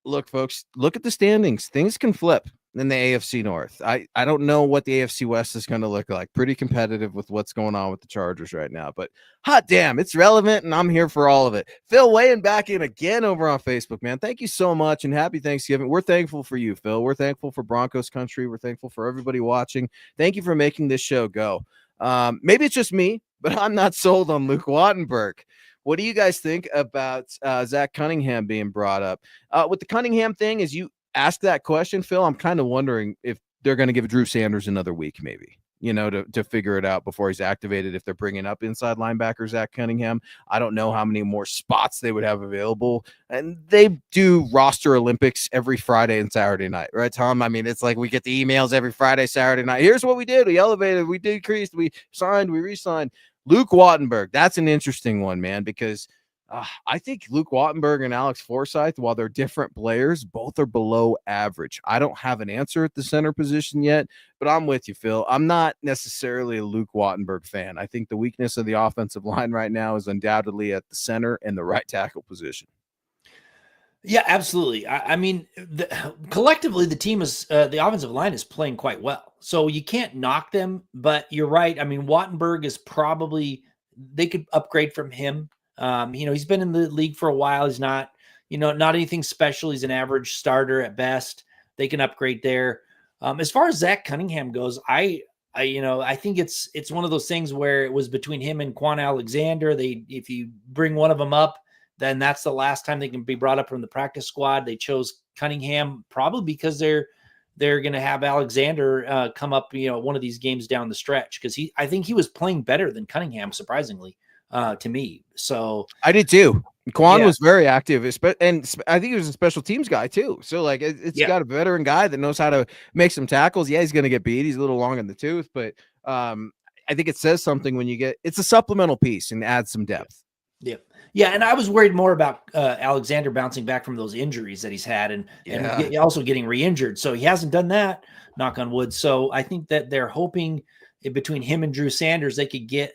look, folks, look at the standings. Things can flip in the AFC North. I don't know what the AFC West is going to look like. Pretty competitive with what's going on with the Chargers right now, but hot damn, it's relevant, and I'm here for all of it. Phil weighing back in again over on Facebook, man. Thank you so much, and happy Thanksgiving. We're thankful for you, Phil. We're thankful for Broncos country. We're thankful for everybody watching. Thank you for making this show go. Maybe it's just me, but I'm not sold on Luke Wattenberg. What do you guys think about Zach Cunningham being brought up? With the Cunningham thing, as you ask that question, Phil, I'm kind of wondering if they're going to give Drew Sanders another week, maybe, to figure it out before he's activated. If they're bringing up inside linebacker Zach Cunningham, I don't know how many more spots they would have available. And they do roster Olympics every Friday and Saturday night, right, Tom? I mean, it's like we get the emails every Friday, Saturday night. Here's what we did. We elevated, we decreased, we signed, we re-signed. Luke Wattenberg, that's an interesting one, man, because I think Luke Wattenberg and Alex Forsythe, while they're different players, both are below average. I don't have an answer at the center position yet, but I'm with you, Phil. I'm not necessarily a Luke Wattenberg fan. I think the weakness of the offensive line right now is undoubtedly at the center and the right tackle position. Yeah, absolutely. I mean, collectively, the team is the offensive line is playing quite well, so you can't knock them. But you're right. I mean, Wattenberg is probably they could upgrade from him. He's been in the league for a while. He's not, not anything special. He's an average starter at best. They can upgrade there. As far as Zach Cunningham goes, I think it's one of those things where it was between him and Quan Alexander. If you bring one of them up, then that's the last time they can be brought up from the practice squad. They chose Cunningham probably because they're going to have Alexander come up, one of these games down the stretch, because I think he was playing better than Cunningham, surprisingly, to me. So I did too. Quan was very active, and I think he was a special teams guy too. So like it's got a veteran guy that knows how to make some tackles. Yeah, he's going to get beat. He's a little long in the tooth, but I think it says something when it's a supplemental piece and adds some depth. Yeah, and I was worried more about Alexander bouncing back from those injuries that he's had and also getting re-injured. So he hasn't done that, knock on wood. So I think that they're hoping between him and Drew Sanders, they could get,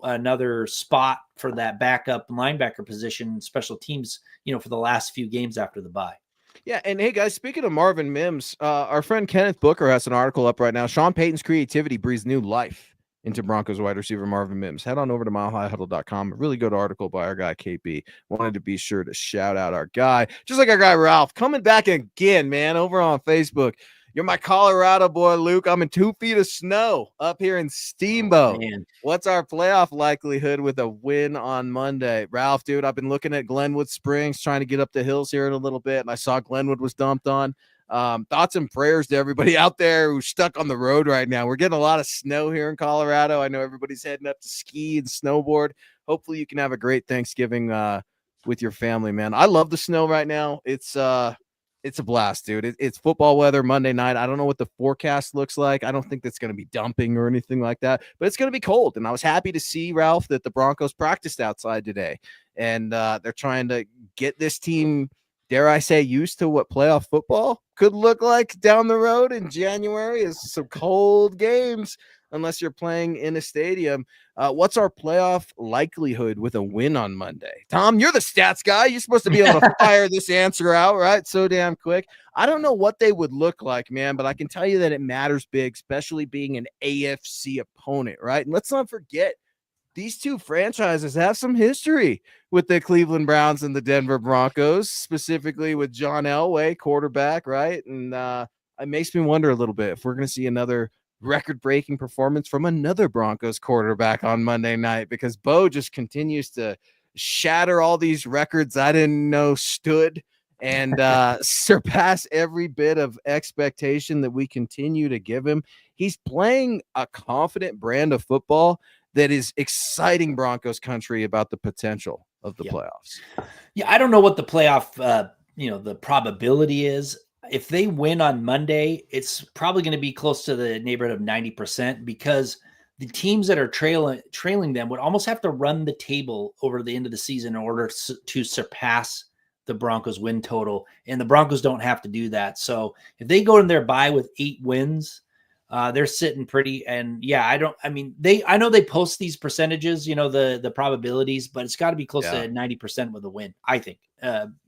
another spot for that backup linebacker position, special teams, for the last few games after the bye. Yeah, and hey, guys, speaking of Marvin Mims, our friend Kenneth Booker has an article up right now. Sean Payton's creativity breathes new life into Broncos wide receiver Marvin Mims. Head on over to milehighhuddle.com. A really good article by our guy, KB. Wanted to be sure to shout out our guy, just like our guy, Ralph, coming back again, man, over on Facebook. You're my Colorado boy, Luke. I'm in 2 feet of snow up here in Steamboat. What's our playoff likelihood with a win on Monday? Ralph, dude, I've been looking at Glenwood Springs, trying to get up the hills here in a little bit, and I saw Glenwood was dumped on. Thoughts and prayers to everybody out there who's stuck on the road right now. We're getting a lot of snow here in Colorado. I know everybody's heading up to ski and snowboard. Hopefully you can have a great Thanksgiving with your family, man. I love the snow right now. It's a blast, dude. It's football weather Monday night. I don't know what the forecast looks like. I don't think that's going to be dumping or anything like that, but it's going to be cold. And I was happy to see, Ralph, that the Broncos practiced outside today, and they're trying to get this team, dare I say, used to what playoff football could look like down the road in January. Is some cold games unless you're playing in a stadium. What's our playoff likelihood with a win on Monday? Tom, you're the stats guy. You're supposed to be able to fire this answer out, right? So damn quick. I don't know what they would look like, man, but I can tell you that it matters big, especially being an AFC opponent, right? And let's not forget, these two franchises have some history with the Cleveland Browns and the Denver Broncos, specifically with John Elway, quarterback, right? And it makes me wonder a little bit if we're going to see another record-breaking performance from another Broncos quarterback on Monday night, because Bo just continues to shatter all these records I didn't know stood and surpass every bit of expectation that we continue to give him. He's playing a confident brand of football that is exciting Broncos country about the potential of the playoffs. Yeah, I don't know what the playoff, the probability is. If they win on Monday, it's probably going to be close to the neighborhood of 90%, because the teams that are trailing them would almost have to run the table over the end of the season in order to surpass the Broncos win total. And the Broncos don't have to do that. So if they go in their bye with 8 wins, they're sitting pretty. And yeah, I know they post these percentages, the probabilities, but it's got to be close to 90% with a win, I think,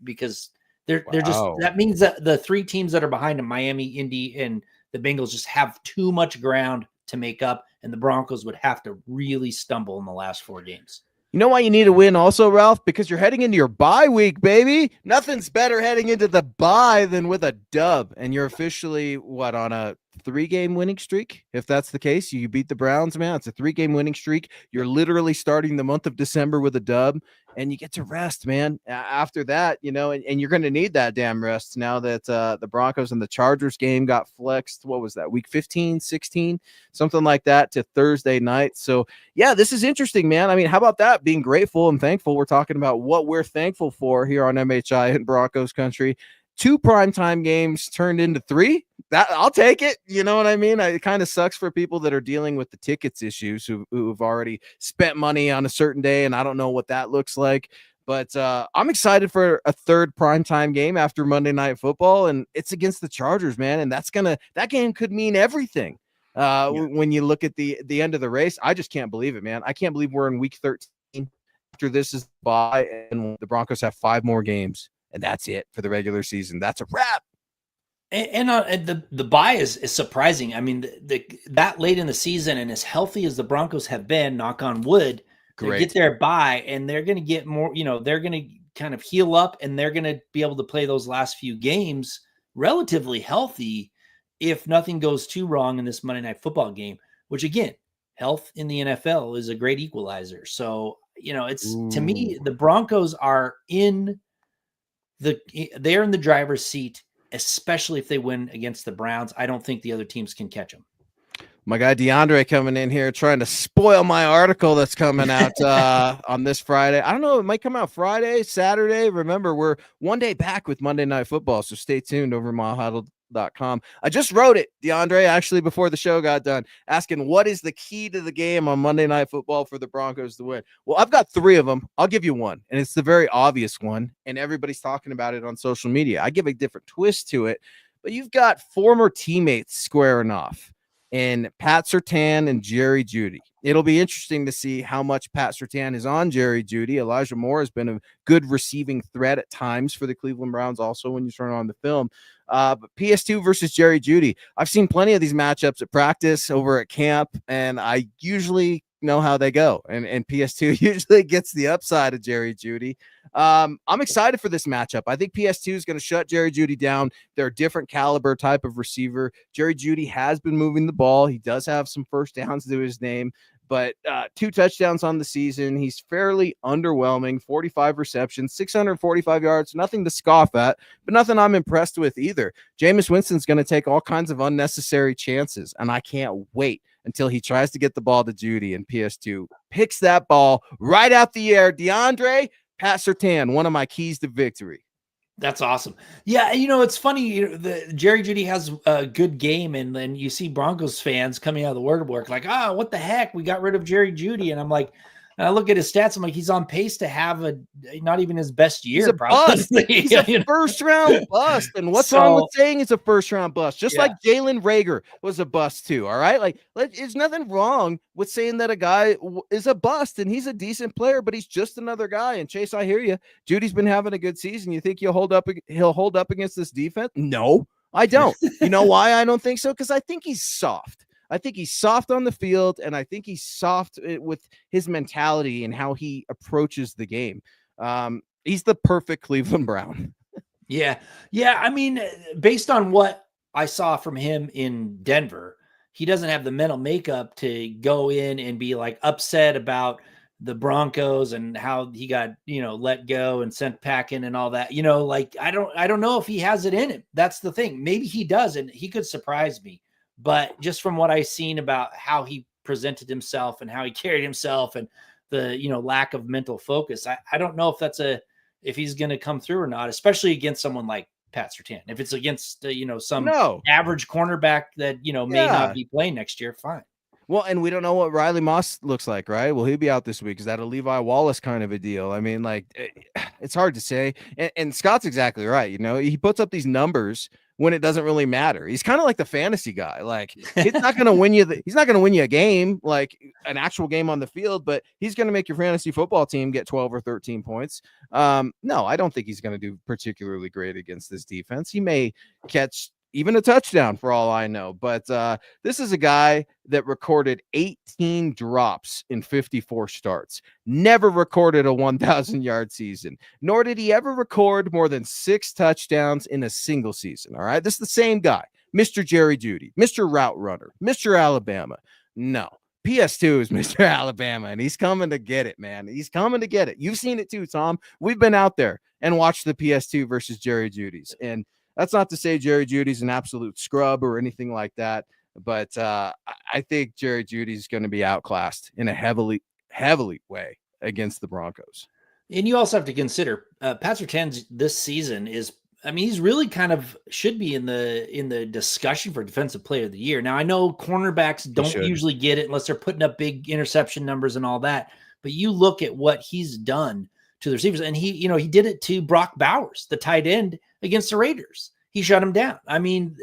because they're just, that means that the 3 teams that are behind them, Miami, Indy, and the Bengals, just have too much ground to make up, and the Broncos would have to really stumble in the last 4 games. You know why you need a win also, Ralph? Because you're heading into your bye week, baby. Nothing's better heading into the bye than with a dub. And you're officially, on a 3-game winning streak? If that's the case, you beat the Browns, man. It's a 3-game winning streak. You're literally starting the month of December with a dub, and you get to rest, man. After that, and you're going to need that damn rest now that the Broncos and the Chargers game got flexed. What was that, week 15, 16, something like that, to Thursday night. So, yeah, this is interesting, man. I mean, how about that? Being grateful and thankful. We're talking about what we're thankful for here on MHI in Broncos country. 2 primetime games turned into 3. That I'll take it. You know what I mean? It kind of sucks for people that are dealing with the tickets issues who've already spent money on a certain day, and I don't know what that looks like. But I'm excited for a 3rd primetime game after Monday Night Football, and it's against the Chargers, man. And that game could mean everything. When you look at the end of the race, I just can't believe it, man. I can't believe we're in week 13 after this is bye, and the Broncos have 5 more games. And that's it for the regular season. That's a wrap. And the bye is surprising. I mean, that late in the season, and as healthy as the Broncos have been, knock on wood, they get their bye, and they're going to get more. They're going to kind of heal up, and they're going to be able to play those last few games relatively healthy, if nothing goes too wrong in this Monday Night Football game. Which, again, health in the NFL is a great equalizer. So to me, the Broncos are they're in the driver's seat, especially if they win against the Browns. I don't think the other teams can catch them. My guy DeAndre coming in here trying to spoil my article that's coming out on this Friday. I don't know. It might come out Friday, Saturday. Remember, we're 1 day back with Monday Night Football, so stay tuned over Huddle.com. I just wrote it, DeAndre, actually, before the show got done, asking what is the key to the game on Monday Night Football for the Broncos to win. Well, I've got 3 of them. I'll give you one, and it's the very obvious one, and everybody's talking about it on social media. I give a different twist to it, but you've got former teammates squaring off, and Pat Surtain and Jerry Jeudy. It'll be interesting to see how much Pat Surtain is on Jerry Jeudy. Elijah Moore has been a good receiving threat at times for the Cleveland Browns also when you turn on the film. But PS2 versus Jerry Jeudy. I've seen plenty of these matchups at practice, over at camp, and I usually know how they go. And PS2 usually gets the upside of Jerry Jeudy. I'm excited for this matchup. I think PS2 is going to shut Jerry Jeudy down. They're a different caliber type of receiver. Jerry Jeudy has been moving the ball. He does have some first downs to his name, but 2 touchdowns on the season. He's fairly underwhelming. 45 receptions, 645 yards, nothing to scoff at, but nothing I'm impressed with either. Jameis Winston's going to take all kinds of unnecessary chances, and I can't wait until he tries to get the ball to Jeudy, and PS2 picks that ball right out the air. DeAndre, Pat Surtain, one of my keys to victory. That's awesome. Yeah, it's funny. The Jerry Jeudy has a good game, and then you see Broncos fans coming out of the word work like, what the heck? We got rid of Jerry Jeudy, and I'm like, and I look at his stats. I'm like, he's on pace to have not even his best year. He's a first-round bust. And what's wrong with saying it's a first-round bust? Just like Jalen Reagor was a bust too. All right, there's nothing wrong with saying that a guy is a bust, and he's a decent player, but he's just another guy. And Chase, I hear you. Judy's been having a good season. You think he'll hold up against this defense? No, I don't. You know why I don't think so? Because I think he's soft. I think he's soft on the field, and I think he's soft with his mentality and how he approaches the game. He's the perfect Cleveland Brown. Yeah. I mean, based on what I saw from him in Denver, he doesn't have the mental makeup to go in and be like upset about the Broncos and how he got, let go and sent packing and all that. I don't know if he has it in him. That's the thing. Maybe he does, and he could surprise me. But just from what I've seen about how he presented himself and how he carried himself and the, lack of mental focus, I don't know if he's going to come through or not, especially against someone like Pat Surtain. If it's against, some average cornerback that, may not be playing next year, fine. Well, and we don't know what Riley Moss looks like, right? Will he be out this week? Is that a Levi Wallace kind of a deal? I mean, like, it's hard to say. And Scott's exactly right. You know, he puts up these numbers when it doesn't really matter. He's kind of like the fantasy guy. Like, it's not going to win you. He's not going to win you a game, like an actual game on the field, but he's going to make your fantasy football team get 12 or 13 points. No, I don't think he's going to do particularly great against this defense. He may catch even a touchdown for all I know, but this is a guy that recorded 18 drops in 54 starts, never recorded a 1,000-yard season, nor did he ever record more than 6 touchdowns in a single season. All right, this is the same guy, Mr. Jerry Jeudy, Mr. Route Runner, Mr. Alabama. No, PS2 is Mr. Alabama, and he's coming to get it, man. He's coming to get it. You've seen it too, Tom. We've been out there and watched the PS2 versus Jerry Jeudy's, and that's not to say Jerry Jeudy's an absolute scrub or anything like that, but I think Jerry Jeudy's going to be outclassed in a heavily way against the Broncos. And you also have to consider Pat Surtain this season is, I mean, he's really kind of should be in the discussion for Defensive Player of the Year. Now, I know cornerbacks don't usually get it unless they're putting up big interception numbers and all that, but you look at what he's done to the receivers, and he did it to Brock Bowers, the tight end, against the Raiders. He shut him down. I mean,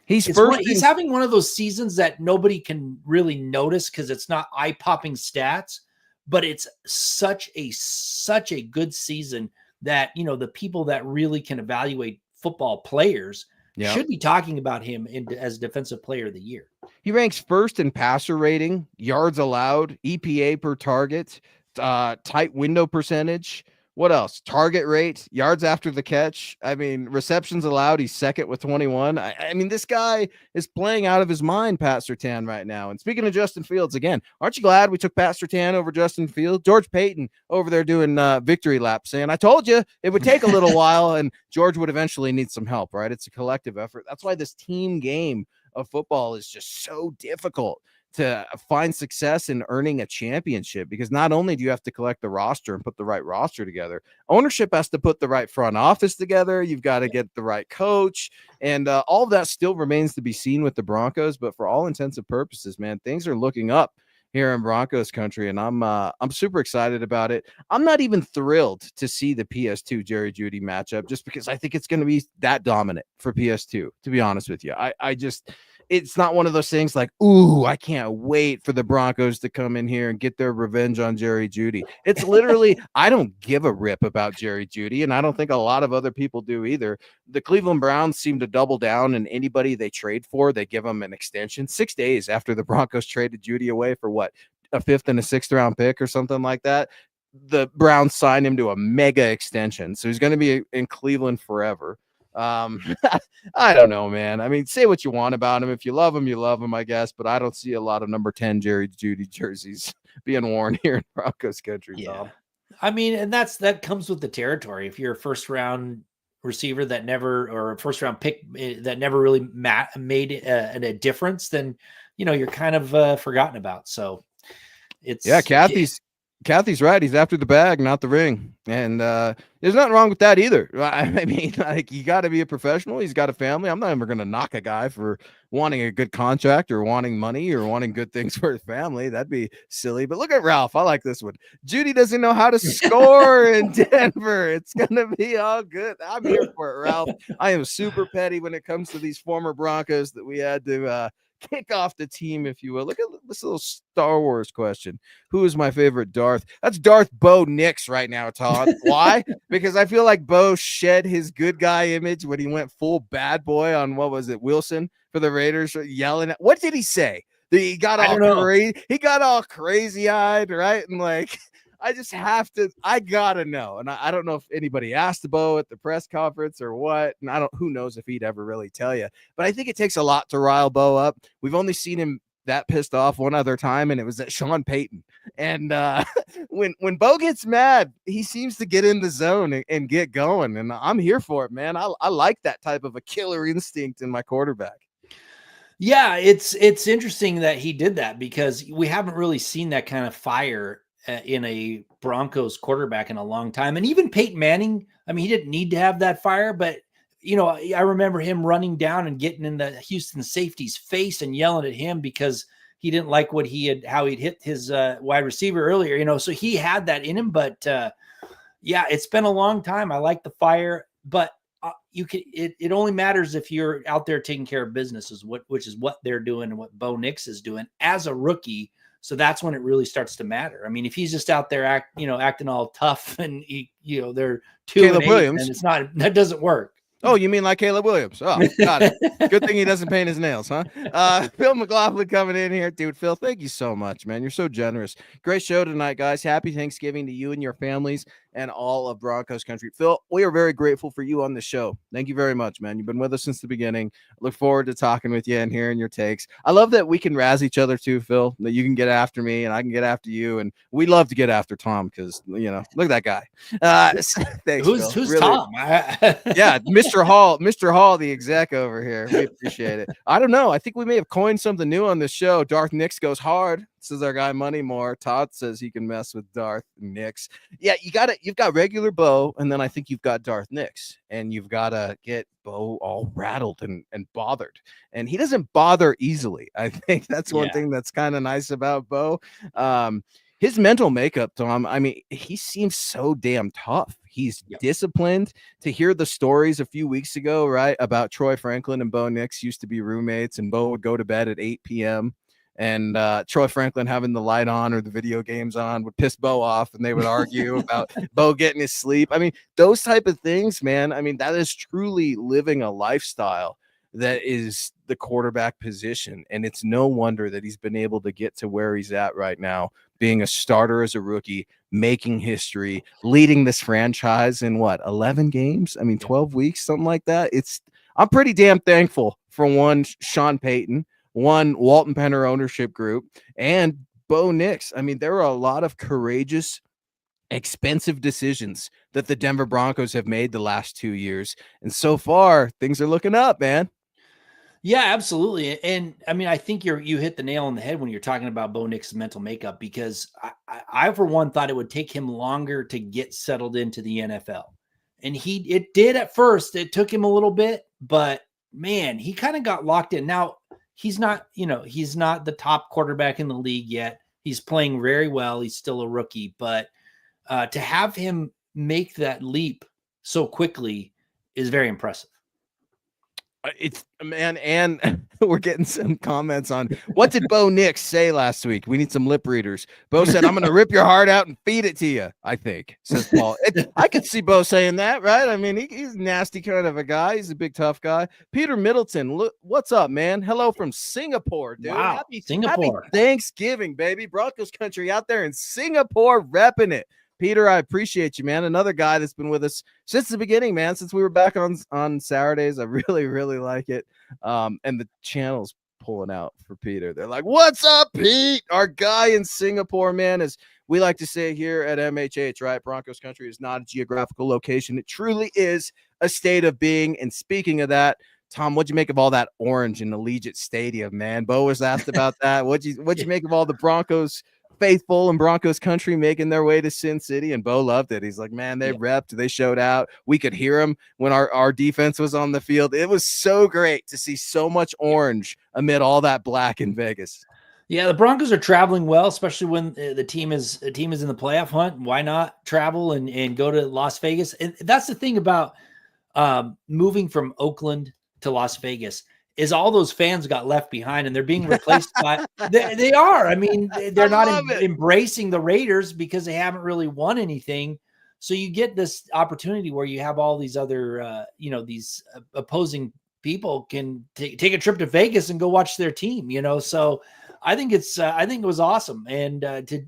he's having one of those seasons that nobody can really notice because it's not eye-popping stats, but it's such a good season that, the people that really can evaluate football players should be talking about him as Defensive Player of the Year. He ranks first in passer rating, yards allowed, EPA per target, tight window percentage. What else? Target rate, yards after the catch. I mean, receptions allowed, he's second with 21. I mean, this guy is playing out of his mind, Pat Surtain, right now. And speaking of Justin Fields, again, aren't you glad we took Pat Surtain over Justin Fields? George Payton over there doing victory laps, saying, I told you it would take a little while, and George would eventually need some help, right? It's a collective effort. That's why this team game of football is just so difficult to find success in earning a championship, because not only do you have to collect the roster and put the right roster together, ownership has to put the right front office together. You've got to get the right coach, and all of that still remains to be seen with the Broncos. But for all intents and purposes, man, things are looking up here in Broncos country, and I'm super excited about it. I'm not even thrilled to see the PS2 Jerry Jeudy matchup, just because I think it's going to be that dominant for PS2, to be honest with you. I just, it's not one of those things like, ooh, I can't wait for the Broncos to come in here and get their revenge on Jerry Jeudy. It's literally, I don't give a rip about Jerry Jeudy, and I don't think a lot of other people do either. The Cleveland Browns seem to double down, and anybody they trade for, they give them an extension. 6 days after the Broncos traded Jeudy away for what, a 5th and a 6th round pick or something like that, the Browns signed him to a mega extension. So he's going to be in Cleveland forever. I don't know, man. I mean, say what you want about him. If you love him, you love him, I guess. But I don't see a lot of number 10 Jerry Jeudy jerseys being worn here in Broncos country. Yeah, Tom. I mean, and that comes with the territory. If you're a first round receiver that never, or a first round pick that never really made a difference, then you're kind of forgotten about. So it's Kathy's right. He's after the bag, not the ring. And there's nothing wrong with that either. I mean, like, you got to be a professional. He's got a family. I'm not ever going to knock a guy for wanting a good contract or wanting money or wanting good things for his family. That'd be silly. But look at Ralph. I like this one. Jeudy doesn't know how to score in Denver. It's going to be all good. I'm here for it, Ralph. I am super petty when it comes to these former Broncos that we had to kick off the team, if you will. Look at this little Star Wars question. Who is my favorite Darth? That's Darth Bo Nix right now, Todd. Why? Because I feel like Bo shed his good guy image when he went full bad boy on, what was it, Wilson for the Raiders, yelling at, what did he say? He got all crazy. He got all crazy eyed, right? And like, I gotta know. And I don't know if anybody asked Bo at the press conference or what. And who knows if he'd ever really tell you. But I think it takes a lot to rile Bo up. We've only seen him that pissed off one other time, and it was at Sean Payton. And when Bo gets mad, he seems to get in the zone and get going. And I'm here for it, man. I like that type of a killer instinct in my quarterback. Yeah, it's interesting that he did that, because we haven't really seen that kind of fire in a Broncos quarterback in a long time. And even Peyton Manning, I mean, he didn't need to have that fire, but I remember him running down and getting in the Houston safety's face and yelling at him because he didn't like how he'd hit his wide receiver earlier, so he had that in him, but yeah, it's been a long time. I like the fire, but it only matters if you're out there taking care of business, which is what they're doing and what Bo Nix is doing as a rookie. So that's when it really starts to matter. I mean, if he's just out there acting all tough and they're 2-8, Williams, and that doesn't work. Oh, you mean like Caleb Williams? Oh, got it. Good thing he doesn't paint his nails, huh? Phil McLaughlin coming in here. Dude, Phil, thank you so much, man. You're so generous. Great show tonight, guys. Happy Thanksgiving to you and your families and all of Broncos country. Phil, we are very grateful for you on the show. Thank you very much, man. You've been with us since the beginning. I look forward to talking with you and hearing your takes. I love that we can razz each other too, Phil, that you can get after me and I can get after you. And we love to get after Tom because, look at that guy. Thanks, Who's really, Tom? Yeah, Mr. Hall, the exec over here. We appreciate it. I don't know. I think we may have coined something new on this show. Darth Nix goes hard. This is our guy Money Moore. Todd says he can mess with Darth Nix. Yeah, you've got regular Bo, and then I think you've got Darth Nix, and you've got to get Bo all rattled and bothered. And he doesn't bother easily. I think that's one thing that's kind of nice about Bo. His mental makeup, Tom, I mean, he seems so damn tough. He's disciplined. To hear the stories a few weeks ago, right, about Troy Franklin and Bo Nix used to be roommates, and Bo would go to bed at 8 p.m., and Troy Franklin having the light on or the video games on would piss Bo off, and they would argue about Bo getting his sleep. I mean, those type of things, man. I mean, that is truly living a lifestyle that is the quarterback position. And it's no wonder that he's been able to get to where he's at right now, being a starter as a rookie, making history, leading this franchise in 11 games? I mean, 12 weeks, something like that. I'm pretty damn thankful for one, Sean Payton, one, Walton Penner ownership group, and Bo Nix. I mean, there are a lot of courageous, expensive decisions that the Denver Broncos have made the last 2 years. And so far, things are looking up, man. Yeah, absolutely. And I mean, I think you hit the nail on the head when you're talking about Bo Nix's mental makeup, because I for one thought it would take him longer to get settled into the NFL. And it did at first. It took him a little bit, but man, he kind of got locked in. Now, he's not the top quarterback in the league yet. He's playing very well. He's still a rookie, but to have him make that leap so quickly is very impressive. It's, man, and we're getting some comments on what did Bo Nix say last week? We need some lip readers. Bo said, "I'm going to rip your heart out and feed it to you," I think, says Paul. I could see Bo saying that, right? I mean, he's a nasty kind of a guy. He's a big, tough guy. Peter Middleton, look, what's up, man? Hello from Singapore, dude. Wow, Singapore. Happy Thanksgiving, baby. Broncos country out there in Singapore repping it. Peter, I appreciate you, man. Another guy that's been with us since the beginning, man, since we were back on Saturdays. I really, really like it. And the channel's pulling out for Peter. They're like, "What's up, Pete?" Our guy in Singapore, man, as we like to say here at MHH, right? Broncos country is not a geographical location. It truly is a state of being. And speaking of that, Tom, what'd you make of all that orange in Allegiant Stadium, man? Bo was asked about that. What'd you make of all the Broncos faithful and Broncos country making their way to Sin City? And Bo loved it. He's like, man, they repped, they showed out. We could hear them when our defense was on the field. It was so great to see so much orange amid all that black in Vegas. Yeah, the Broncos are traveling well, especially when the team is in the playoff hunt. Why not travel and go to Las Vegas? And that's the thing about moving from Oakland to Las Vegas, is all those fans got left behind and they're being replaced by they are. I mean, they're not embracing the Raiders because they haven't really won anything. So you get this opportunity where you have all these other, these opposing people can take a trip to Vegas and go watch their team, So I think it was awesome. And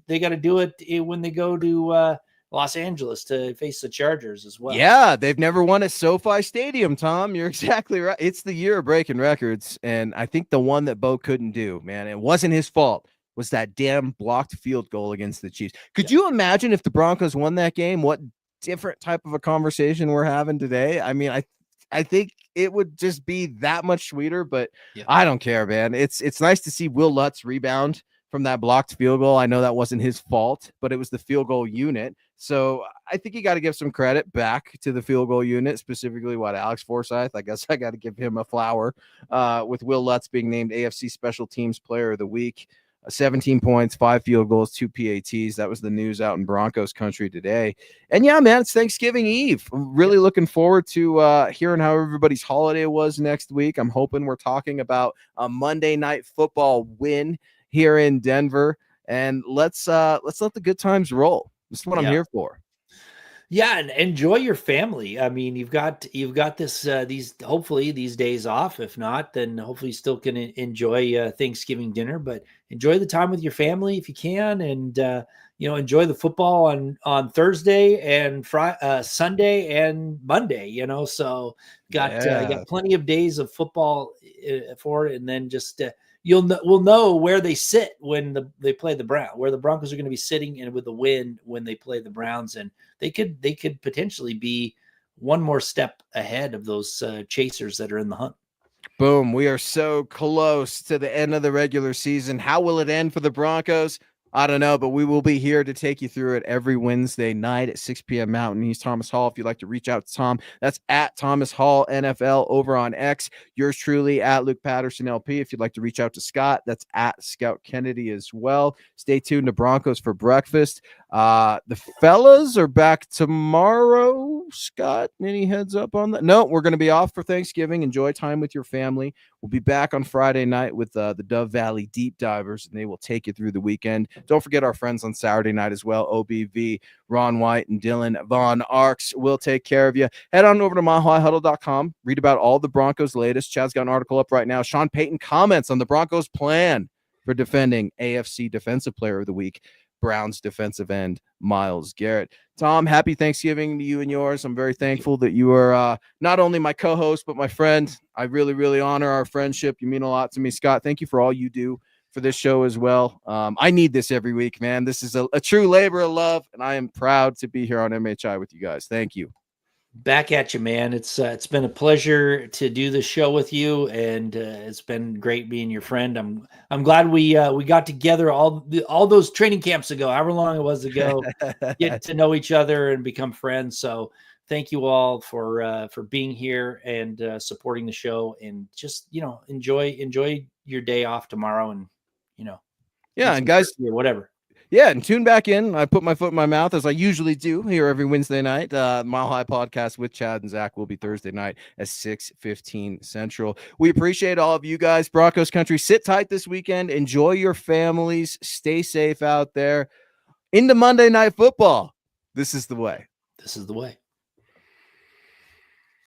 they got to do it when they go to Los Angeles to face the Chargers as well. Yeah, they've never won at SoFi Stadium, Tom. You're exactly right. It's the year of breaking records, and I think the one that Bo couldn't do, man, it wasn't his fault, was that damn blocked field goal against the Chiefs. Could you imagine if the Broncos won that game, what different type of a conversation we're having today? I mean, I think it would just be that much sweeter, but I don't care, man. It's nice to see Wil Lutz rebound from that blocked field goal. I know that wasn't his fault, but it was the field goal unit. So I think you got to give some credit back to the field goal unit, specifically Alex Forsyth. I guess I got to give him a flower with Wil Lutz being named AFC Special Teams Player of the Week. 17 points, 5 field goals, 2 PATs. That was the news out in Broncos country today. And yeah, man, it's Thanksgiving Eve. I'm really looking forward to hearing how everybody's holiday was next week. I'm hoping we're talking about a Monday Night Football win here in Denver. And let's let the good times roll. This is what I'm here for. Yeah, and enjoy your family. I mean, you've got this these hopefully these days off. If not, then hopefully you still can enjoy Thanksgiving dinner. But enjoy the time with your family if you can, and enjoy the football on Thursday and Sunday and Monday. So got plenty of days of football for it, and then just. We'll know where they sit when they play the Browns, where the Broncos are going to be sitting, and with the win when they play the Browns, and they could potentially be one more step ahead of those chasers that are in the hunt. Boom. We are so close to the end of the regular season. How will it end for the Broncos? I don't know, but we will be here to take you through it every Wednesday night at 6 p.m. Mountain East. Thomas Hall, if you'd like to reach out to Tom, that's at Thomas Hall NFL over on X. Yours truly at Luke Patterson LP. If you'd like to reach out to Scott, that's at Scout Kennedy as well. Stay tuned to Broncos for breakfast. The fellas are back tomorrow. Scott, any heads up on that? No, we're going to be off for Thanksgiving. Enjoy time with your family. We'll be back on Friday night with the Dove Valley Deep Divers, and they will take you through the weekend. Don't forget our friends on Saturday night as well. OBV, Ron White, and Dylan Von Arks will take care of you. Head on over to milehighhuddle.com. Read about all the Broncos' latest. Chad's got an article up right now. Sean Payton comments on the Broncos' plan for defending AFC Defensive Player of the Week, Browns defensive end Myles Garrett. Tom, happy Thanksgiving to you and yours. I'm very thankful that you are not only my co-host, but my friend. I really, really honor our friendship. You mean a lot to me, Scott. Thank you for all you do for this show as well. I need this every week, man. This is a true labor of love, and I am proud to be here on MHI with you guys. Thank you. Back at you, man. It's been a pleasure to do the show with you, and it's been great being your friend. I'm glad we got together all those training camps ago, however long it was ago, get to know each other and become friends. So thank you all for being here and supporting the show, and just enjoy your day off tomorrow, and and guys, or whatever. Yeah, and tune back in. I put my foot in my mouth as I usually do here every Wednesday night. Mile High Podcast with Chad and Zach will be Thursday night at 6:15 Central. We appreciate all of you guys. Broncos country, sit tight this weekend. Enjoy your families. Stay safe out there. Into Monday Night Football. This is the way. This is the way.